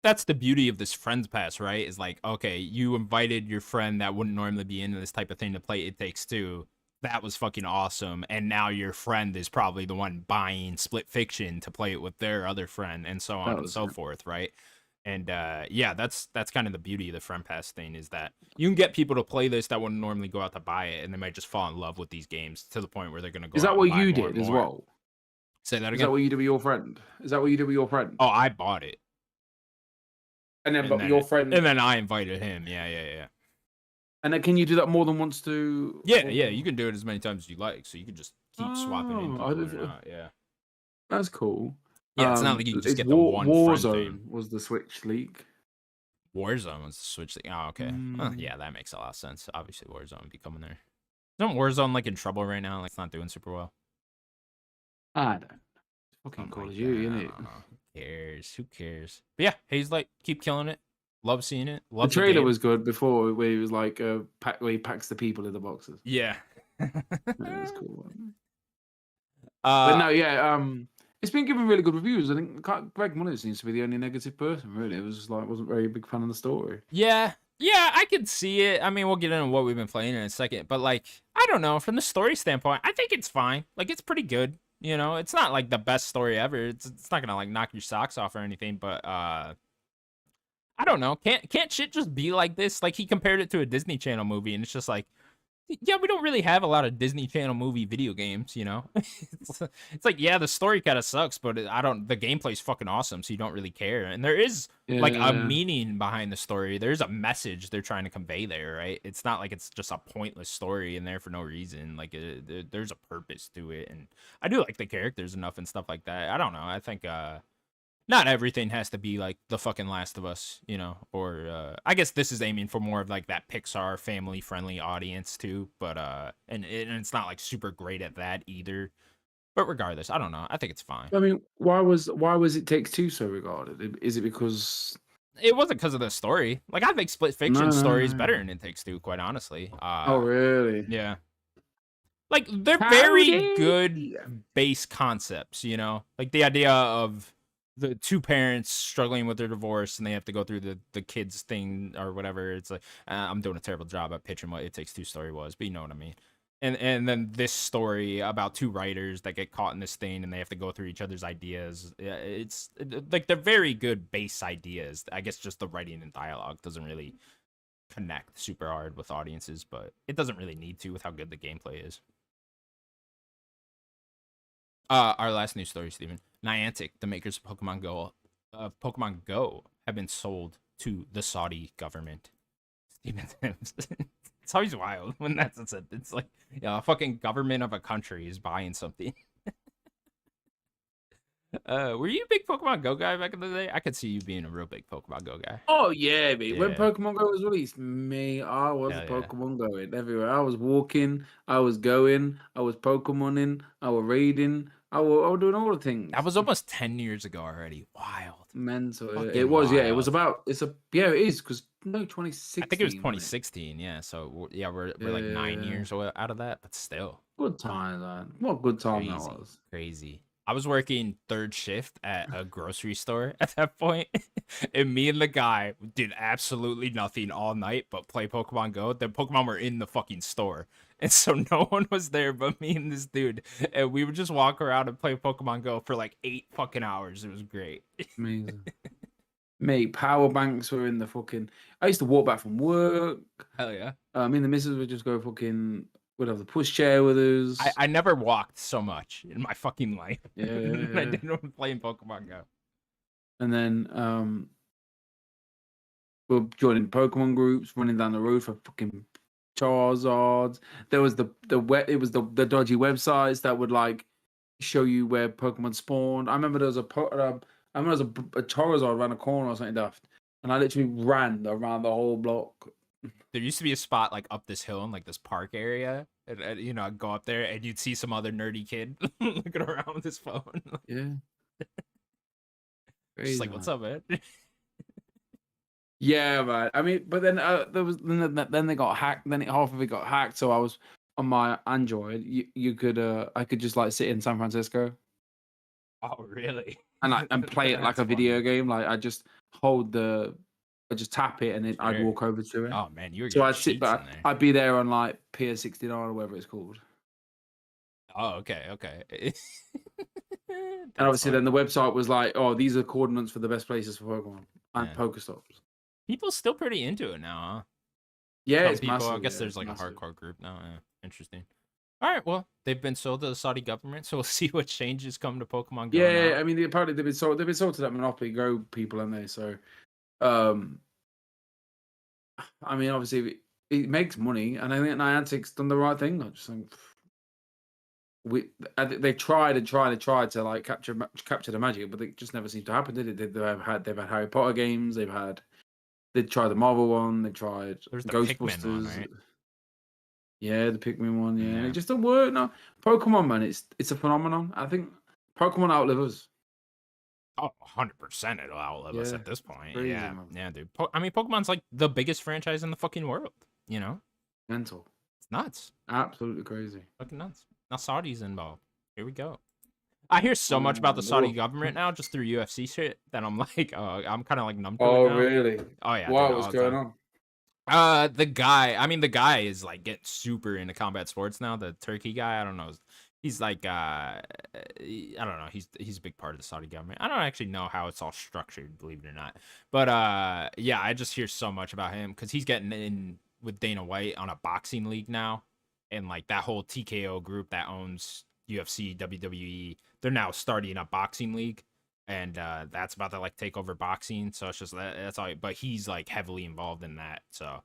That's the beauty of this Friends Pass, right? Is like, okay, you invited your friend that wouldn't normally be into this type of thing to play It Takes Two. That was fucking awesome. And now your friend is probably the one buying Split Fiction to play it with their other friend, and so on and so forth, right? And yeah, that's kind of the beauty of the Friend Pass thing, is that you can get people to play this that wouldn't normally go out to buy it, and they might just fall in love with these games to the point where they're going to go. Is that what you did as well? Say that again. Is that what you did with your friend? Is that what you did with your friend? Oh, I bought it. And then your friend. And then I invited him. Yeah. And then can you do that more than once to? Yeah. You can do it as many times as you like, so you can just keep swapping in people. Yeah. That's cool. Yeah, it's not like you can just get the one Warzone thing. Was the Switch leak. Warzone was the Switch leak. Oh, okay. Well, yeah, that makes a lot of sense. Obviously, Warzone would be coming there. Isn't Warzone like in trouble right now? Like it's not doing super well. I don't. Fucking Call of Duty, isn't it? Who cares? But yeah, Hazelight, keep killing it. Love seeing it. Love the trailer was good before, where he was like, where he packs the people in the boxes. Yeah. That was cool. But no, yeah, it's been given really good reviews. I think Greg Mullen seems to be the only negative person, really. It was just like, wasn't very big fan of the story. Yeah, I could see it. I mean, we'll get into what we've been playing in a second, but like, I don't know. From the story standpoint, I think it's fine. Like, it's pretty good. You know, it's not like the best story ever. It's not gonna like knock your socks off or anything, but I don't know. Can't shit just be like this? Like, he compared it to a Disney Channel movie, and it's just like, Yeah, we don't really have a lot of Disney Channel movie video games, you know. It's like, yeah, the story kind of sucks, but I don't. The gameplay's fucking awesome, so you don't really care. And there is like a Yeah. meaning behind the story. There's a message they're trying to convey there, right? It's not like it's just a pointless story in there for no reason. Like there's a purpose to it, and I do like the characters enough and stuff like that. I don't know. I think not everything has to be like the fucking Last of Us, you know, or I guess this is aiming for more of like that Pixar family friendly audience too, but and it's not like super great at that either. But regardless, I don't know. I think it's fine. I mean, why was It Takes Two so regarded? Is it because It wasn't because of the story. Like I think split fiction no, no, stories no. better than It Takes Two, quite honestly. Oh, really? Yeah. Like they're very Howdy. good base concepts, you know, like the idea of the two parents struggling with their divorce and they have to go through the kids thing or whatever. It's like I'm doing a terrible job at pitching what It Takes Two story was, but you know what I mean. And then this story about two writers that get caught in this thing and they have to go through each other's ideas. It's like they're very good base ideas. I guess just the writing and dialogue doesn't really connect super hard with audiences, but it doesn't really need to with how good the gameplay is. Our last news story, Steven. Niantic, the makers of Pokemon Go, have been sold to the Saudi government. Steven, it's always wild when that's a sentence. Like, a fucking government of a country is buying something. Were you a big Pokemon Go guy back in the day? I could see you being a real big Pokemon Go guy. Oh yeah, mate. When Yeah, Pokemon Go was released, me, I was hell yeah. Pokemon going everywhere. I was walking, I was going, I was Pokemoning, I was raiding, I was doing all the things. That was almost 10 years ago already. Wild. Mental. Fucking It was, yeah. It was wild. about. It is because no, I think it was 2016. Wasn't it? 2016. Yeah, so yeah, we're like Yeah, 9 years out of that, but still. good time, man. What good time that Crazy, was. crazy. I was working third shift at a grocery store at that point, and me and the guy did absolutely nothing all night but play Pokemon Go. The Pokemon were in the fucking store, and so no one was there but me and this dude, and we would just walk around and play Pokemon Go for like 8 fucking hours. It was great. Amazing. Mate, power banks were in the fucking. I used to walk back from work. Hell yeah. Me and the missus would just go fucking. Would have the pushchair with us. I never walked so much in my fucking life Yeah, than I yeah. did when playing Pokemon Go. And then we're joining Pokemon groups, running down the road for fucking Charizards. There was it was the dodgy websites that would like show you where Pokemon spawned. I remember there was I remember there was a Charizard around a corner or something daft, and I literally ran around the whole block. There used to be a spot like up this hill in like this park area, and you know, I'd go up there and you'd see some other nerdy kid looking around with his phone. Yeah, Just crazy, like, what's man. up, man? Yeah, man. I mean, but then there was then they got hacked. Then half of it got hacked. So I was on my Android. You could I could just like sit in San Francisco Oh, really? and play it like That's a video funny. game. Like I just tap it and then I'd Sure. walk over to it. Oh man, you were So getting I'd sit cheats in back. there. I'd be there on like Pier 69 or whatever it's called. Oh, okay, okay. And That's obviously, then funny. the website was like, "Oh, these are coordinates for the best places for Pokemon and Yeah. Pokestops." People still pretty into it now, huh? Yeah, Some it's people, I massive. guess Yeah, there's it's like a massive. hardcore group now. Yeah. Interesting. All right, well, they've been sold to the Saudi government, so we'll see what changes come to Pokemon Go Yeah, now. I mean, apparently they've been sold to that Monopoly Go people, haven't they? So, um, I mean, obviously it makes money, and I think Niantic's done the right thing. I just think I think they tried and tried and tried to like capture the magic, but it just never seemed to happen, did it? They've had Harry Potter games, they tried the Marvel one, they tried There's the Pikmin one, Ghostbusters. right? Yeah, the Pikmin one, yeah, and it Yeah. just don't work. No, Pokemon, man, it's a phenomenon. I think Pokemon outlive us. Oh, 100% it'll outlive us Yeah, at this it's point. crazy, Yeah. man. Yeah, dude. I mean, Pokemon's like the biggest franchise in the fucking world, you know? Mental, It's nuts. absolutely crazy. Fucking nuts. Now Saudi's involved. Here we go. I hear so Oh much about the man, Saudi government now just through UFC shit that I'm like, I'm kind of like numb to it oh now. really? Oh yeah, dude, Wow, what's all the going time. on? The guy is like getting super into combat sports now. The Turkey guy, I don't know. He's like, I don't know. He's a big part of the Saudi government. I don't actually know how it's all structured, believe it or not. But yeah, I just hear so much about him because he's getting in with Dana White on a boxing league now. and like that whole TKO group that owns UFC, WWE, they're now starting a boxing league, and that's about to like take over boxing. So it's just that's all. But he's like heavily involved in that. So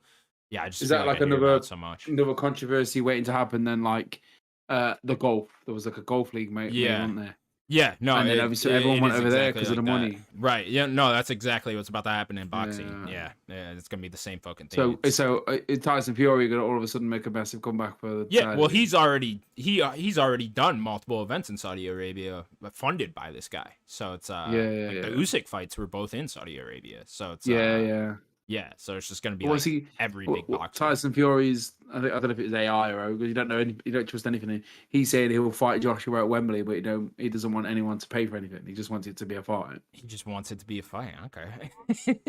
yeah, I just Is feel that like like I hear about it another so much. another controversy waiting to happen? Then like the golf, there was like a golf league made, Yeah. wasn't there? Yeah, no, And then it, obviously it everyone it went is over there exactly because of the like that. money. Right. Yeah, no, that's exactly what's about to happen in boxing. Yeah. Yeah, it's gonna be the same fucking thing. So Tyson Fury gonna all of a sudden make a massive comeback for the Yeah, well, Saudi. he's already done multiple events in Saudi Arabia, funded by this guy. So it's Yeah, yeah, like the yeah, Usyk fights were both in Saudi Arabia. So it's yeah, yeah. yeah, so it's just gonna be What was like he? every big What boxer. Tyson Fury's? I don't know if it's AI or because you don't know you don't trust anything. He said he will fight Joshua at Wembley, but he doesn't want anyone to pay for anything. He just wants it to be a fight. He just wants it to be a fight. Okay.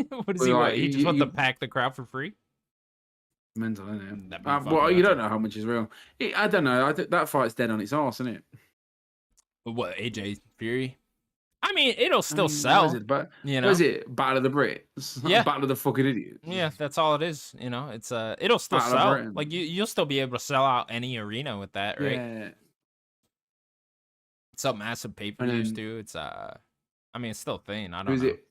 What does But he like want? He just wants to pack the crowd for free? mental, isn't it? That'd be Well, fucking you nuts. don't know how much is real. I don't know. I think that fight's dead on its arse, isn't it? What, AJ Fury? I mean, it'll I still mean, what is sell, it? But you what is know? it? Battle of the Brits, Yeah. Battle of the fucking idiots, Yeah, that's all it is. You know, it's it'll still Battle of sell. Like Britain. you'll still be able to sell out any arena with that, right? Yeah, It's up massive and pay-per-views then too. It's I mean, it's still a thing. I don't who's know. it?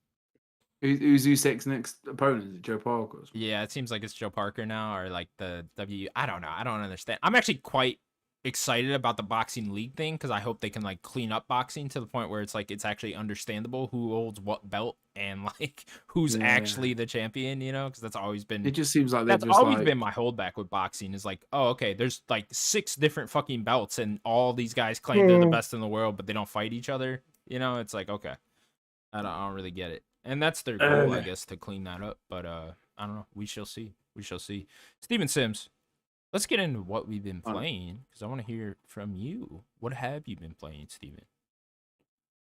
Who's Usyk's next opponent? Is it Joe Parker? Or something? Yeah, it seems like it's Joe Parker now, or like the W. I don't know. I don't understand. I'm actually quite excited about the boxing league thing because I hope they can like clean up boxing to the point where it's like it's actually understandable who holds what belt and like who's Yeah, actually the champion. You know, because it just seems like they're that's just always been like, my holdback with boxing is like, oh, okay, there's like 6 different fucking belts and all these guys claim they're the best in the world, but they don't fight each other. You know, it's like, okay, I don't really get it. And that's their goal, I uh, guess, to clean that up. But I don't know. We shall see. We shall see. Steven Sims, let's get into what we've been I playing because I want to hear from you. What have you been playing, Steven?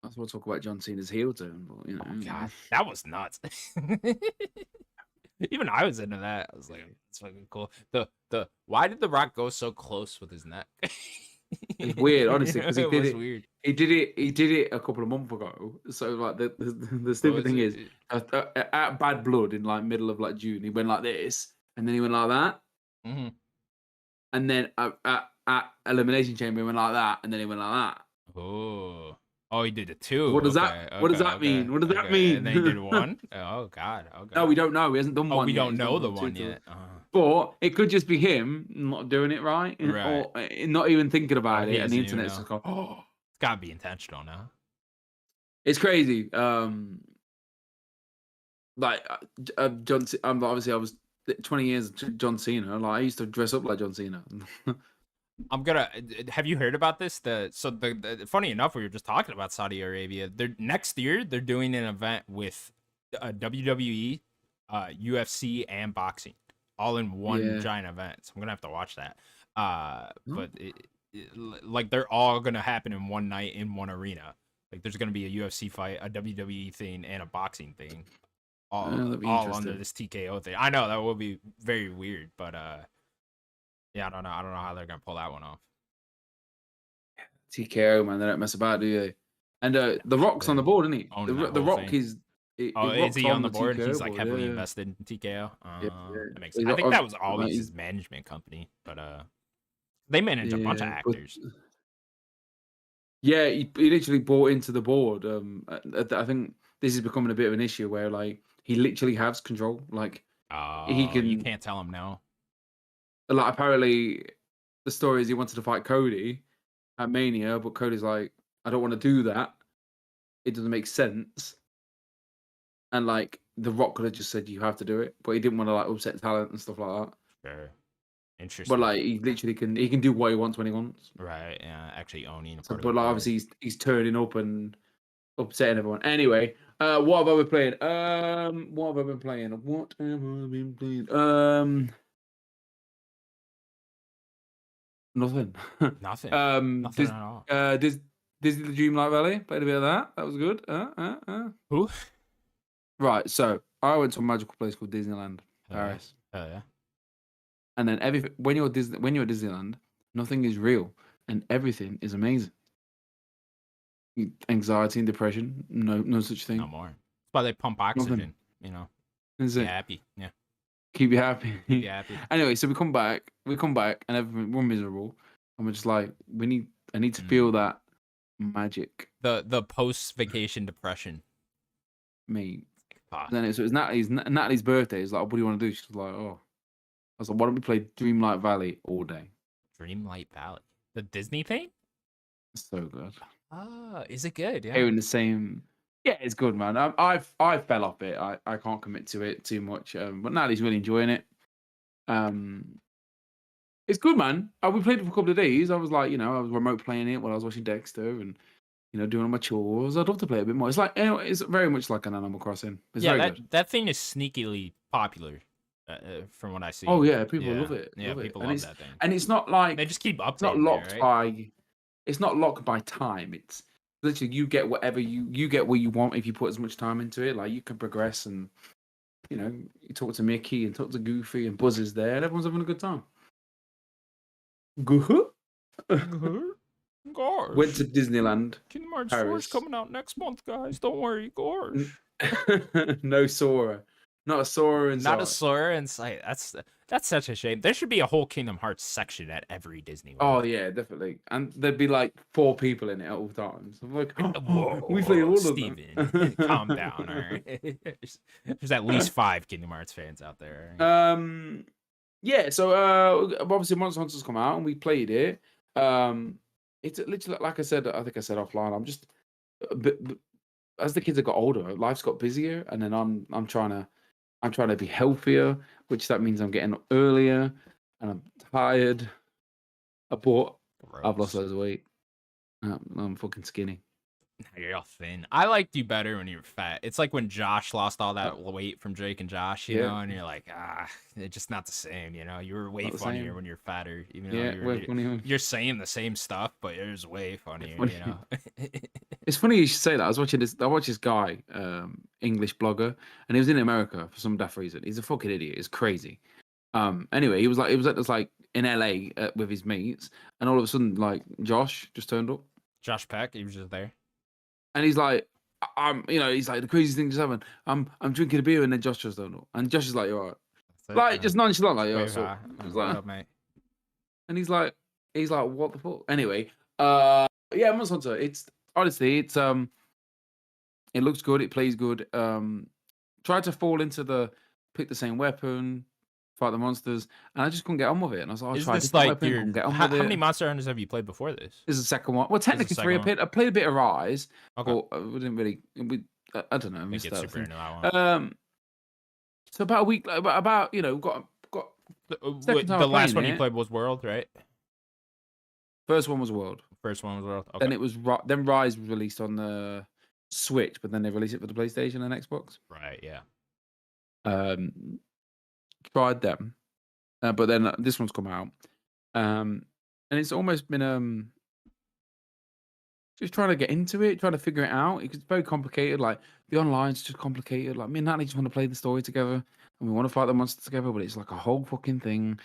was want to talk about John Cena's heel turn, but Oh god, that was nuts. Even I was into that. I was like, it's fucking cool. The why did The Rock go so close with his neck? it's weird, honestly, because he It did was it. weird. He did it a couple of months ago. So like the What stupid was thing is, it? at Bad Blood in like middle of like June, he went like this, and then he went like that, Mhm. and then at Elimination Chamber he went like that, and then he went like that. Oh. Oh, he did it too. What does that? Okay, What does okay, that okay, mean? What does that okay. And then he did mean? one. Oh god. No, Okay. we don't know. He hasn't done Oh, one we yet. don't He's know done the one, two, one three. yet. But it could just be him not doing it right, Right. or not even thinking about He it, and the doesn't even internet's know. just going, "Oh, It's gotta be intentional now. it's crazy." Like obviously I was 20 years John Cena. Like I used to dress up like John Cena. I'm gonna. Have you heard about this? The funny enough, we were just talking about Saudi Arabia. They're next year. They're doing an event with WWE, UFC, and boxing all in one Yeah. giant event. So I'm gonna have to watch that. Huh? But like they're all gonna happen in one night in one arena. Like there's gonna be a UFC fight, a WWE thing, and a boxing thing, That'd be all under interesting. this TKO thing. I know that will be very weird, but yeah, I don't know. I don't know how they're gonna pull that one off. TKO, man, they don't mess about, do they? And the Rock's on the They're board, isn't he? owning that The whole Rock thing. is Oh, is Rock's he on on the the board? TKO He's like board. heavily Yeah, invested in TKO. yeah, yeah. That makes sense. He's I think that ob- was like, always his management company, but they manage a bunch of yeah, but actors. yeah, he literally bought into the board. I think this is becoming a bit of an issue where like he literally has control. Like he Oh, you can, can't tell him no. like apparently the story is he wanted to fight Cody at Mania, but Cody's like, I don't want to do that. It doesn't make sense. And like the Rock could have just said you have to do it, but he didn't want to like upset talent and stuff like that. Sure. But Interesting. like he literally can do what he wants when he wants. Right. Yeah. Actually owning a So, part of the but like card. obviously he's turning up and upsetting everyone. Anyway, what have I been playing? What have I been playing? What have I been playing? Nothing. Nothing. um, Nothing Dis, at all. Disney the Dreamlight Valley. Played a bit of that. That was good. Who? Right. So I went to a magical place called Disneyland Hell yeah. Paris, Hell yeah. and then everything when you're at Disneyland, nothing is real, and everything is amazing. Anxiety and depression, no such No thing. more. That's why they pump Nothing. oxygen. You know. Is Be it? happy. Yeah. Keep you happy. Keep you happy. Anyway, so we come back, and we're miserable, and we're just like, I need to feel that magic. The post vacation depression. Me. Fuck. Then it was Natalie's birthday. It's like, what do you want to do? She's like, oh. I was like, why don't we play Dreamlight Valley all day? Dreamlight Valley, the Disney thing. It's so good. Ah, is it good? They're Yeah. in the same. Yeah, it's good, man. I fell off it. I can't commit to it too much. But Natalie's really enjoying it. It's good, man. We played it for a couple of days. I was like, I was remote playing it while I was watching Dexter and doing all my chores. I'd love to play a bit more. It's like, it's very much like an Animal Crossing. It's Yeah, very that good. that thing is sneakily popular, from what I see. Oh yeah, people Yeah. love it. Yeah, love it. people And love that thing. And it's not like They just keep it's not updating locked it, right? by. It's not locked by time. It's literally you get whatever you get what you want if you put as much time into it. Like you can progress and you talk to Mickey and talk to Goofy and Buzz is there and everyone's having a good time. Gosh. Went to Disneyland. Kingdom Hearts 4 Paris. is coming out next month, guys. Don't worry, gosh. No Sora. Not a Sora in sight. Not a Sora in sight. That's such a shame. There should be a whole Kingdom Hearts section at every Disney World. Oh yeah, definitely. And there'd be like 4 people in it at all times. I'm like, Whoa, we play all of Steven, them. calm down. All right. There's at least 5 Kingdom Hearts fans out there. Yeah. So obviously Monster Hunter's come out and we played it. It's literally like I said. I think I said offline. I'm just, as the kids have got older, life's got busier, and then I'm trying to be healthier, which that means I'm getting up earlier, and I'm tired. I've lost loads of weight. I'm fucking skinny. You're thin. I liked you better when you were fat. It's like when Josh lost all that weight from Drake and Josh, you know, and you're like, it's just not the same, You were way funnier when you're fatter, even though you're saying the same stuff, but it was way funnier, It's funny you should say that. I watched this guy, English blogger, and he was in America for some daft reason. He's a fucking idiot. It's crazy. Anyway, he was at this like in LA with his mates, and all of a sudden, like Josh just turned up. Josh Peck, he was just there. And he's like, he's like, the craziest thing just happened. I'm drinking a beer, and then Josh just don't know. And Josh is like, you're all right. Like, just nonchalant, like, yo, so. Like, mate. And he's like, what the fuck? Anyway, yeah, Monster Hunter. It's honestly, it looks good. It plays good. Tried to fall into pick the same weapon, fight the monsters, and I just couldn't get on with it. And I was like, Is this like how many Monster Hunters have you played before this? This is the second one. Well, technically 3. I played a bit of Rise, but we didn't really. I don't know. Get super into that one. So about a week, got the last one you played was World, right? First one was World. Okay. Then it was then Rise was released on the Switch, but then they released it for the PlayStation and Xbox. Right. Yeah. Tried them, but then this one's come out, and it's almost been just trying to get into it, trying to figure it out. It's very complicated. Like the online's just complicated. Like me and Natalie just want to play the story together, and we want to fight the monsters together, but it's like a whole fucking thing.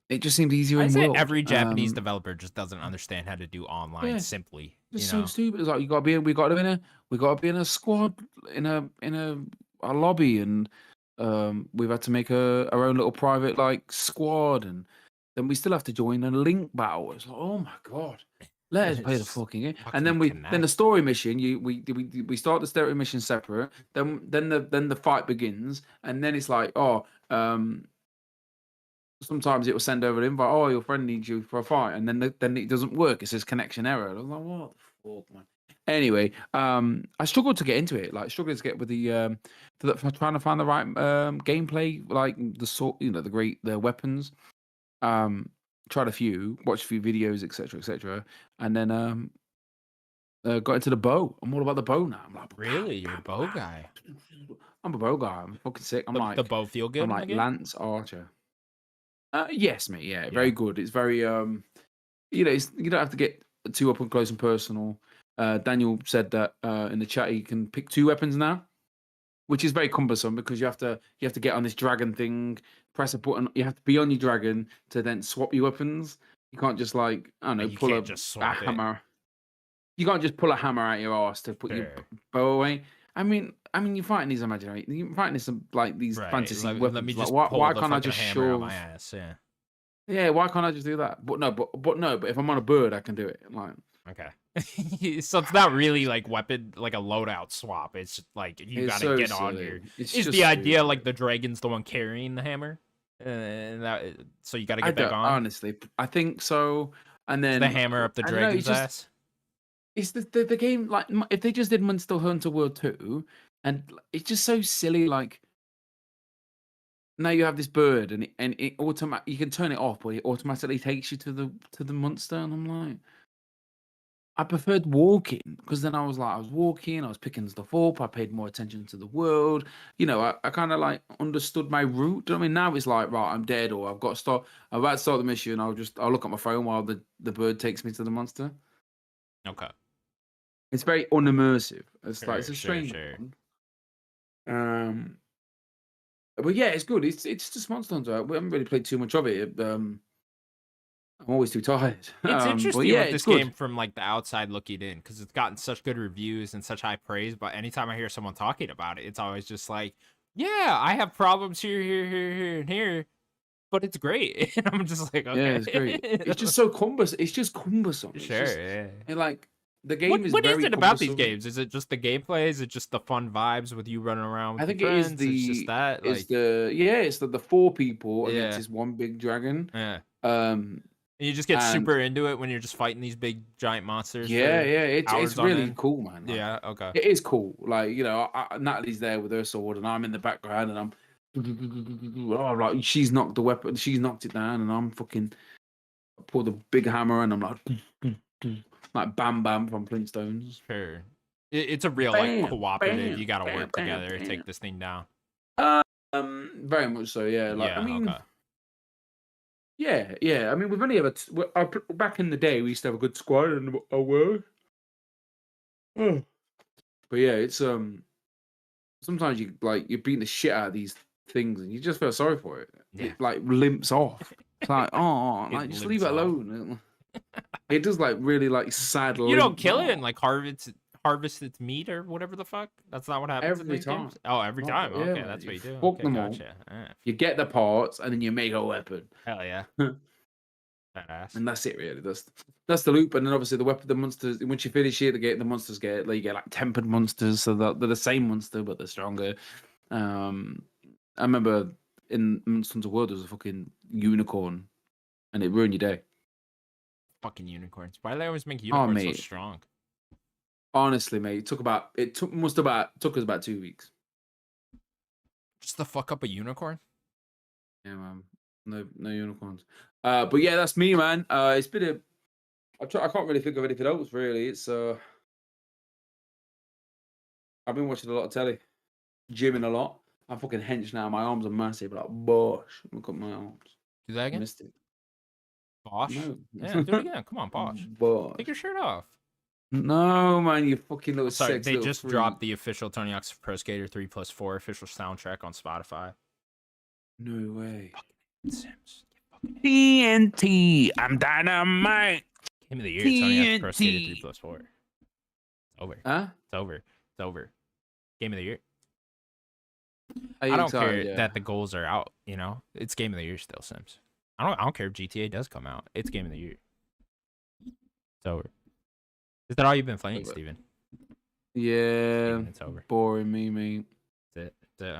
It just seemed easier. I say every Japanese developer just doesn't understand how to do online simply. It's so stupid. It's like we got to be in a squad in a lobby, and we've had to make our own little private like squad, and then we still have to join a link battle. It's like, oh my god, let us play the fucking game. And then then the story mission, we start the story mission separate. Then the fight begins, and then it's like, sometimes it will send over an invite. Oh, your friend needs you for a fight, and then it doesn't work. It says connection error. I was like, what the fuck, man? Anyway, I struggled to get into it. Like, struggled to get with the trying to find the right gameplay, like the weapons. Tried a few, watched a few videos, etc., and then got into the bow. I'm all about the bow now. I'm like, really, you're a bow guy. I'm a bow guy. I'm fucking sick. The bow feel good. I'm like Lance Archer. Yes, mate. Yeah, very good. It's very you don't have to get too up and close and personal. Daniel said that in the chat he can pick 2 weapons now, which is very cumbersome because you have to get on this dragon thing, press a button. You have to be on your dragon to then swap your weapons. You can't just like pull a hammer. You can't just pull a hammer out your arse to put your bow away. You're fighting these imaginary. You're fighting these Right. fantasy Let me weapons. Like, just why? pull Why the can't I fucking just hammer out my shove? ass. Yeah. Yeah, why can't I just do that? But no, but if I'm on a bird, I can do it. Like, Okay. So it's not really like weapon, like a loadout swap. It's just like you it's gotta so get on silly. your. It's Is the just idea stupid. like the dragon's the one carrying the hammer, and so you gotta I get back don't on? honestly. I think so. And Is the then hammer up the I don't know. dragon's ass? It's the game. Like, if they just did Monster Hunter World 2, and it's just so silly. Like, now you have this bird, and it you can turn it off, but it automatically takes you to the monster, and I'm like. I preferred walking because then I was walking, I was picking stuff up, I paid more attention to the world. I kind of like understood my route. Do you know what I mean? Now it's like, right, I'm dead, or I've got to start. I'm about to start the mission. I'll look at my phone while the bird takes me to the monster. Okay. It's very unimmersive. It's Sure, a sure, strange sure. one. Um, but yeah, it's good. It's just Monster Hunter. We haven't really played too much of it. I'm always too tired. It's But interesting yeah, with it's this good. game from like the outside looking in because it's gotten such good reviews and such high praise. But anytime I hear someone talking about it, it's always just like, "Yeah, I have problems here, here, here, here, and here, but it's great." And I'm just like, Yeah, "Okay, it's great. It's just so cumbersome. It's just cumbersome. It's sure." just Yeah. like the What game is what is very it about these cumbersome. games? Is it just the gameplay? Is it just the fun vibes with you running around I with your think it is friends? It's just that, like, the four people against yeah, this one big dragon. yeah. Um And you just get and super into it when you're just fighting these big giant monsters yeah, for yeah, it's hours on really end. cool, man. Like, Yeah. Okay. it is cool. Like, Natalie's there with her sword, and I'm in the background, and I'm oh, like, she's knocked the weapon, she's knocked it down, and I'm fucking pull the big hammer, and I'm like like Bam Bam from Flintstones. Sure. It's a real like Bam, cooperative. You bam, got to bam, work bam, together to take bam. this thing down. Very much so. Yeah. Yeah. Okay. Yeah, yeah. I mean, we've only ever back in the day we used to have a good squad and a work. Mm. But yeah, it's sometimes you're beating the shit out of these things and you just feel sorry for it. Yeah. It like limps off. It's like, oh, It like just leave limps it off. alone. It does like really like sad You don't limp. kill it Oh, and like harvest its meat or whatever the fuck. That's not what happens in every these time. games. Oh, every Oh, time. but yeah, Okay, man, that's you what you do. fuck Okay, them all. gotcha. You get the parts and then you make a weapon. Hell yeah, badass. And that's it, really. That's the loop. And then obviously the monsters. Once you finish it, the monsters get like you get like tempered monsters, so that they're the same monster but they're stronger. Um, I remember in Monster Hunter World there was a fucking unicorn, and it ruined your day. Fucking unicorns. Why do they always make Oh unicorns so mate, strong? honestly, mate, took us about 2 weeks. Just to fuck up a unicorn? Yeah, man. No unicorns. But yeah, that's me, man. It's been a. I can't really think of anything else. Really, it's I've been watching a lot of telly. Gymming a lot. I'm fucking hench now. My arms are massive. Like, bosh. Look at my arms. Do that again? Missed it. Bosh? No. Yeah, do it again. Come on, Bosh. Bosh. Take your shirt off. No, man. You fucking little Sorry, sex they little just freak. dropped the official Tony Hawk's Pro Skater 3 plus 4 official soundtrack on Spotify. No way. Sims. TNT. I'm dynamite. Game of the year, Tony Hawk's Pro Skater 3 TNT. plus 4. It's over. Huh? It's over. It's over. Game of the year. Are I you don't excited? care Yeah. that the goals are out, you know? It's game of the year still, Sims. I don't care if GTA does come out. It's game of the year. It's over. Is that all you've been playing, Over. Steven? Yeah. Steven, it's over. Boring me, mate. That's it.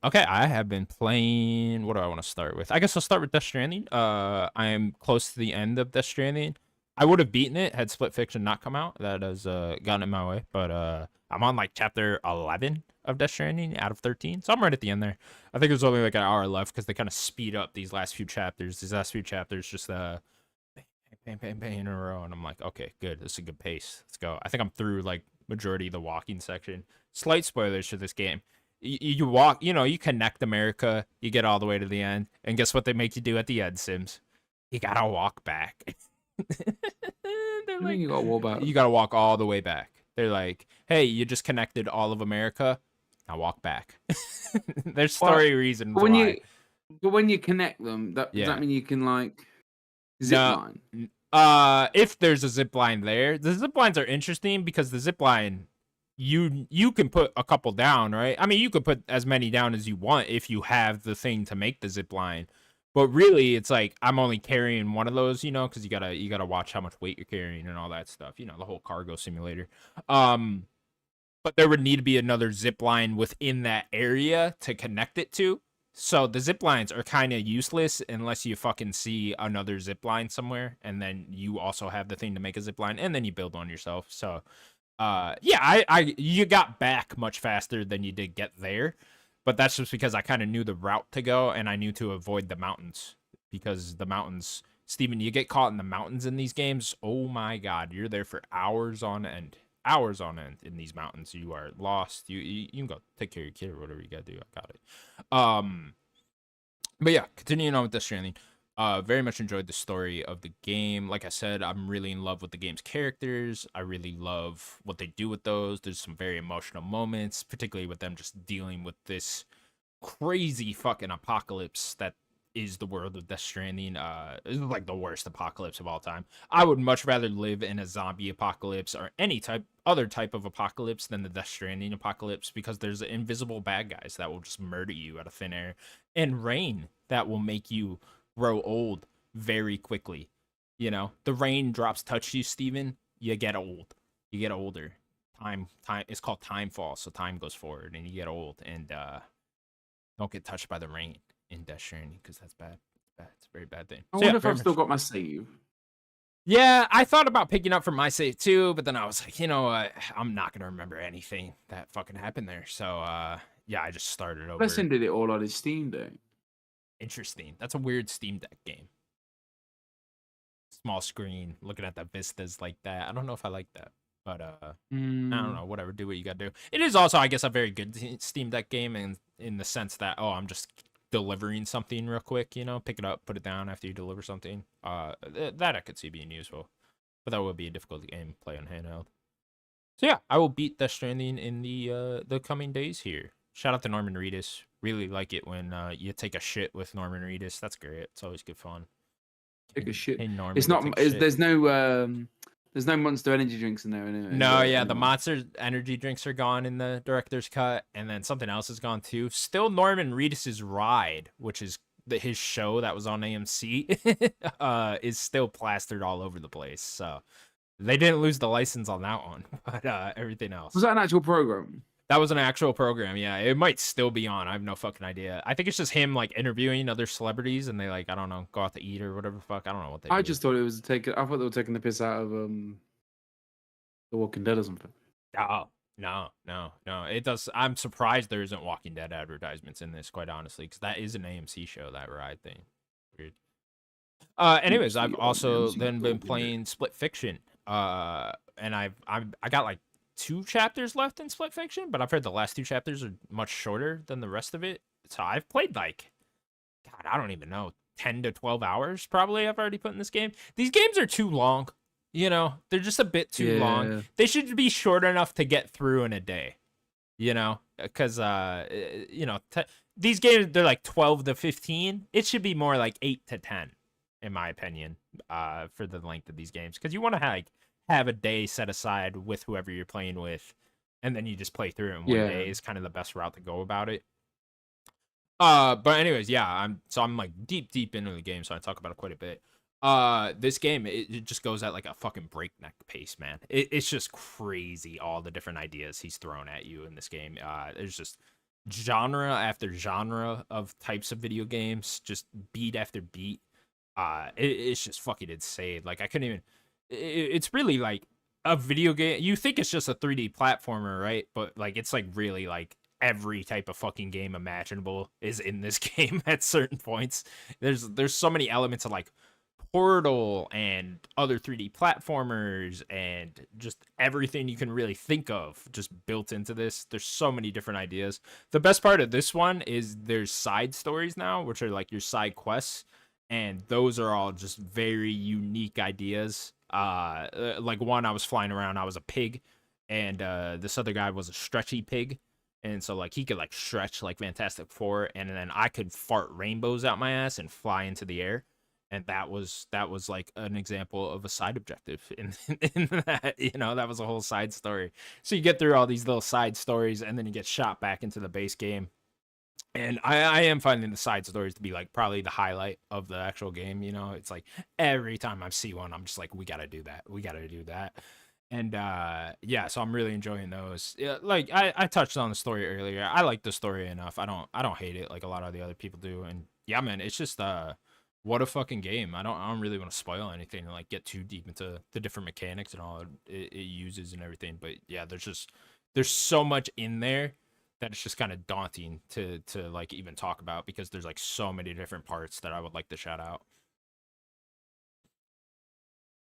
Okay, I have been playing. What do I want to start with? I guess I'll start with Death Stranding. I am close to the end of Death Stranding. I would have beaten it had Split Fiction not come out. That has gotten in my way. But I'm on like chapter 11 of Death Stranding out of 13. So I'm right at the end there. I think there's only like an hour left because they kind of speed up these last few chapters. These last few chapters just bang, bang, bang, bang in a row. And I'm like, okay, good. This is a good pace. Let's go. I think I'm through like majority of the walking section. Slight spoilers for this game. You walk, you connect America, you get all the way to the end, and guess what they make you do at the end, Sims? You gotta walk back. They're I mean, like, you got war back. you gotta walk all the way back. They're like, hey, you just connected all of America, now walk back. There's story reasons But when why. when you connect them, does Yeah. that mean you can like zip No. line? If there's a zip line there, the zip lines are interesting because the zip line you can put a couple down, right? I mean, you could put as many down as you want if you have the thing to make the zip line. But really, it's like I'm only carrying one of those, because you gotta watch how much weight you're carrying and all that stuff. The whole cargo simulator. But there would need to be another zip line within that area to connect it to. So the zip lines are kind of useless unless you fucking see another zip line somewhere, and then you also have the thing to make a zip line, and then you build one yourself. So, yeah, you got back much faster than you did get there, but that's just because I kind of knew the route to go, and I knew to avoid the mountains, because the mountains, Steven, you get caught in the mountains in these games. Oh my God, you're there for hours on end. Hours on end in these mountains. You are lost. You can go take care of your kid or whatever you gotta do. I got it. But yeah, continuing on with Death Stranding. Very much enjoyed the story of the game. Like I said, I'm really in love with the game's characters. I really love what they do with those. There's some very emotional moments, particularly with them just dealing with this crazy fucking apocalypse that is the world of Death Stranding. It's like the worst apocalypse of all time. I would much rather live in a zombie apocalypse or any other type of apocalypse than the Death Stranding apocalypse, because there's invisible bad guys that will just murder you out of thin air, and rain that will make you grow old very quickly. The raindrops touch you, Steven, you get old. You get older. Time it's called time fall, so time goes forward and you get old, and don't get touched by the rain in Death Stranding, because that's bad. It's bad. It's a very bad thing. I So, yeah, wonder if very I've still much. got my save. Yeah, I thought about picking up from my save too, but then I was like, you know what? I'm not gonna remember anything that fucking happened there. So, yeah, I just started over. Blessing did it all on his Steam Day. Interesting. That's a weird Steam Deck game. Small screen, looking at the vistas like that. I don't know if I like that, but I don't know. Whatever, do what you gotta do. It is also, I guess, a very good Steam Deck game, in the sense that, I'm just delivering something real quick. Pick it up, put it down after you deliver something. That I could see being useful, but that would be a difficult game to play on handheld. So yeah, I will beat Death Stranding in the coming days here. Shout out to Norman Reedus. Really like it when you take a shit with Norman Reedus. That's great. It's always good fun. Take a shit. Hey Norman, It's go not. take a shit. There's no Monster energy drinks in there anyway. No, yeah, the Monster energy drinks are gone in the director's cut, and then something else is gone too. Still, Norman Reedus's Ride, which is his show that was on AMC, is still plastered all over the place. So they didn't lose the license on that one, but everything else. Was that an actual program? That was an actual program, yeah. It might still be on. I have no fucking idea. I think it's just him like interviewing other celebrities, and they I don't know, go out to eat or whatever the fuck. I don't know what they I do. just thought it was taking. I thought they were taking the piss out of The Walking Dead or something. Oh, no. It does. I'm surprised there isn't Walking Dead advertisements in this, quite honestly, because that is an AMC show, that Ride thing. Weird. Anyways, I've also then been playing Split Fiction. And I got like 2 chapters left in Split Fiction, but I've heard the last 2 chapters are much shorter than the rest of it. So I've played like, God, I don't even know, 10 to 12 hours probably I've already put in this game. These games are too long. They're just a bit too long. They should be short enough to get through in a day. Because these games, they're like 12 to 15. It should be more like 8 to 10, in my opinion, for the length of these games. Because you want to have a day set aside with whoever you're playing with, and then you just play through it in one day is kind of the best route to go about it. But anyways, yeah, I'm like deep into the game, so I talk about it quite a bit. This game, it just goes at like a fucking breakneck pace, man. It's just crazy, all the different ideas he's thrown at you in this game. There's just genre after genre of types of video games, just beat after beat. It's just fucking insane. Like, I couldn't even. It's really like a video game. You think it's just a 3D platformer, right? But like, it's like really like every type of fucking game imaginable is in this game at certain points. There's so many elements of like Portal and other 3D platformers and just everything you can really think of just built into this. There's so many different ideas. The best part of this one is there's side stories now, which are like your side quests, and those are all just very unique ideas. Like one, I was flying around, I was a pig, and this other guy was a stretchy pig, and so like he could like stretch like Fantastic Four, and then I could fart rainbows out my ass and fly into the air. And that was like an example of a side objective in in that, that was a whole side story. So you get through all these little side stories, and then you get shot back into the base game. And I am finding the side stories to be like probably the highlight of the actual game. It's like every time I see one, I'm just like, we gotta do that, we gotta do that. And yeah, so I'm really enjoying those. Yeah, like I touched on the story earlier. I like the story enough. I don't hate it like a lot of the other people do. And yeah, man, it's just what a fucking game. I don't really want to spoil anything and like get too deep into the different mechanics and all it uses and everything. But yeah, there's so much in there that it's just kind of daunting to like even talk about, because there's like so many different parts that I would like to shout out.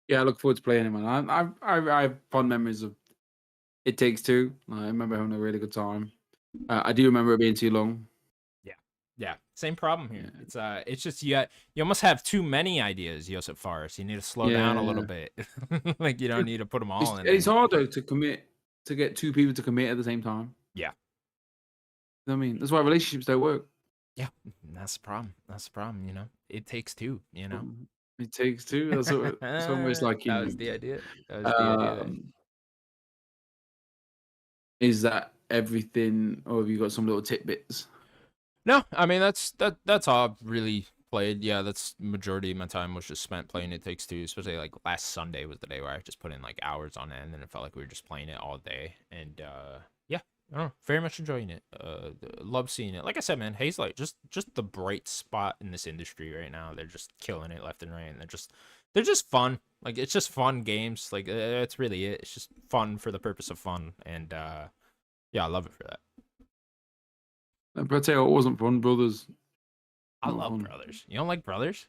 Yeah, I look forward to playing it, man. I have fond memories of It Takes Two. I remember having a really good time. I do remember it being too long. Yeah. Yeah. Same problem here. Yeah. It's just you almost have too many ideas, Joseph Fares. You need to slow down a little Yeah. bit. Like you don't need to put them all in It's there. hard though to get two people to commit at the same time. Yeah. You know what I mean? That's why relationships don't work. Yeah. That's the problem. That's the problem. It takes two. It takes two. It's almost like That was the idea. That was the idea there. um, is that everything, or have you got some little tidbits? No, I mean that's all I've really played. Yeah, that's majority of my time was just spent playing It Takes Two. Especially like last Sunday was the day where I just put in like hours on end, and it felt like we were just playing it all day. And yeah, I don't know, very much enjoying it. Love seeing it. Like I said, man, Hazelight just the bright spot in this industry right now. They're just killing it left and right, and they're just fun. Like it's just fun games. Like that's really it. It's just fun for the purpose of fun, and yeah, I love it for that. But I tell you what wasn't fun, Brothers. I Not love fun. Brothers. You don't like Brothers?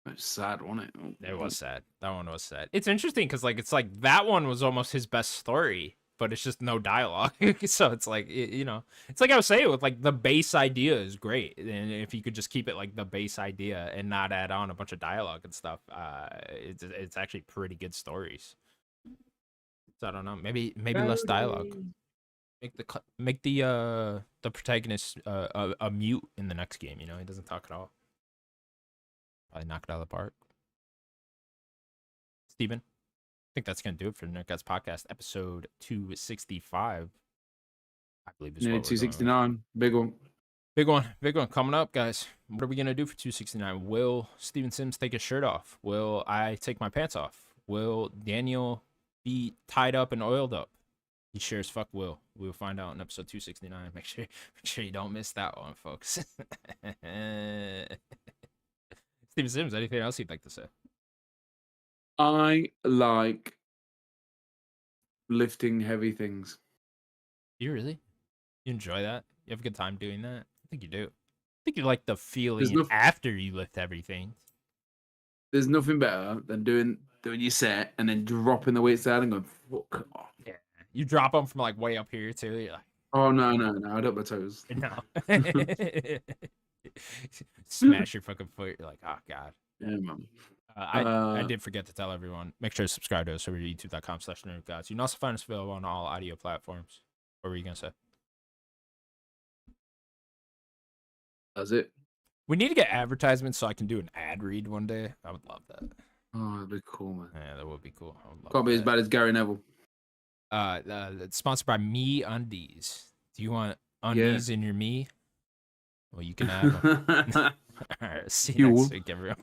It's sad, wasn't it? It was sad. That one was sad. It's interesting because like it's like that one was almost his best story, but it's just no dialogue. So it's like it's like I was saying with like the base idea is great, and if you could just keep it like the base idea and not add on a bunch of dialogue and stuff, it's actually pretty good stories. So I don't know, maybe less dialogue. Make the protagonist a mute in the next game. He doesn't talk at all. Probably knock it out of the park. Steven, I think that's going to do it for the Nerdcast Podcast, episode 265. I believe is Yeah, what we're going with. 269. Big one. Big one coming up, guys. What are we going to do for 269? Will Steven Sims take his shirt off? Will I take my pants off? Will Daniel be tied up and oiled up? He sure as fuck will. We'll find out in episode 269. Make sure you don't miss that one, folks. Steven Sims, anything else you'd like to say? I like lifting heavy things. Do you really? You enjoy that? You have a good time doing that? I think you do. I think you like the feeling after you lift everything. There's nothing better than doing your set and then dropping the weights down and going, fuck off. Yeah. You drop them from like way up here too. You're like, oh no, I don't my toes. No. Smash your fucking foot. You're like, oh god. Yeah, man. I did forget to tell everyone. Make sure to subscribe to us over at youtube.com/nerdgods. You can also find us available on all audio platforms. What were you gonna say? That's it. We need to get advertisements so I can do an ad read one day. I would love that. Oh, that'd be cool, man. Yeah, that would be cool. Can't be as bad as Gary Neville. It's sponsored by Me Undies. Do you want undies in your me? Well, you can have them. All right, see you next week, everyone.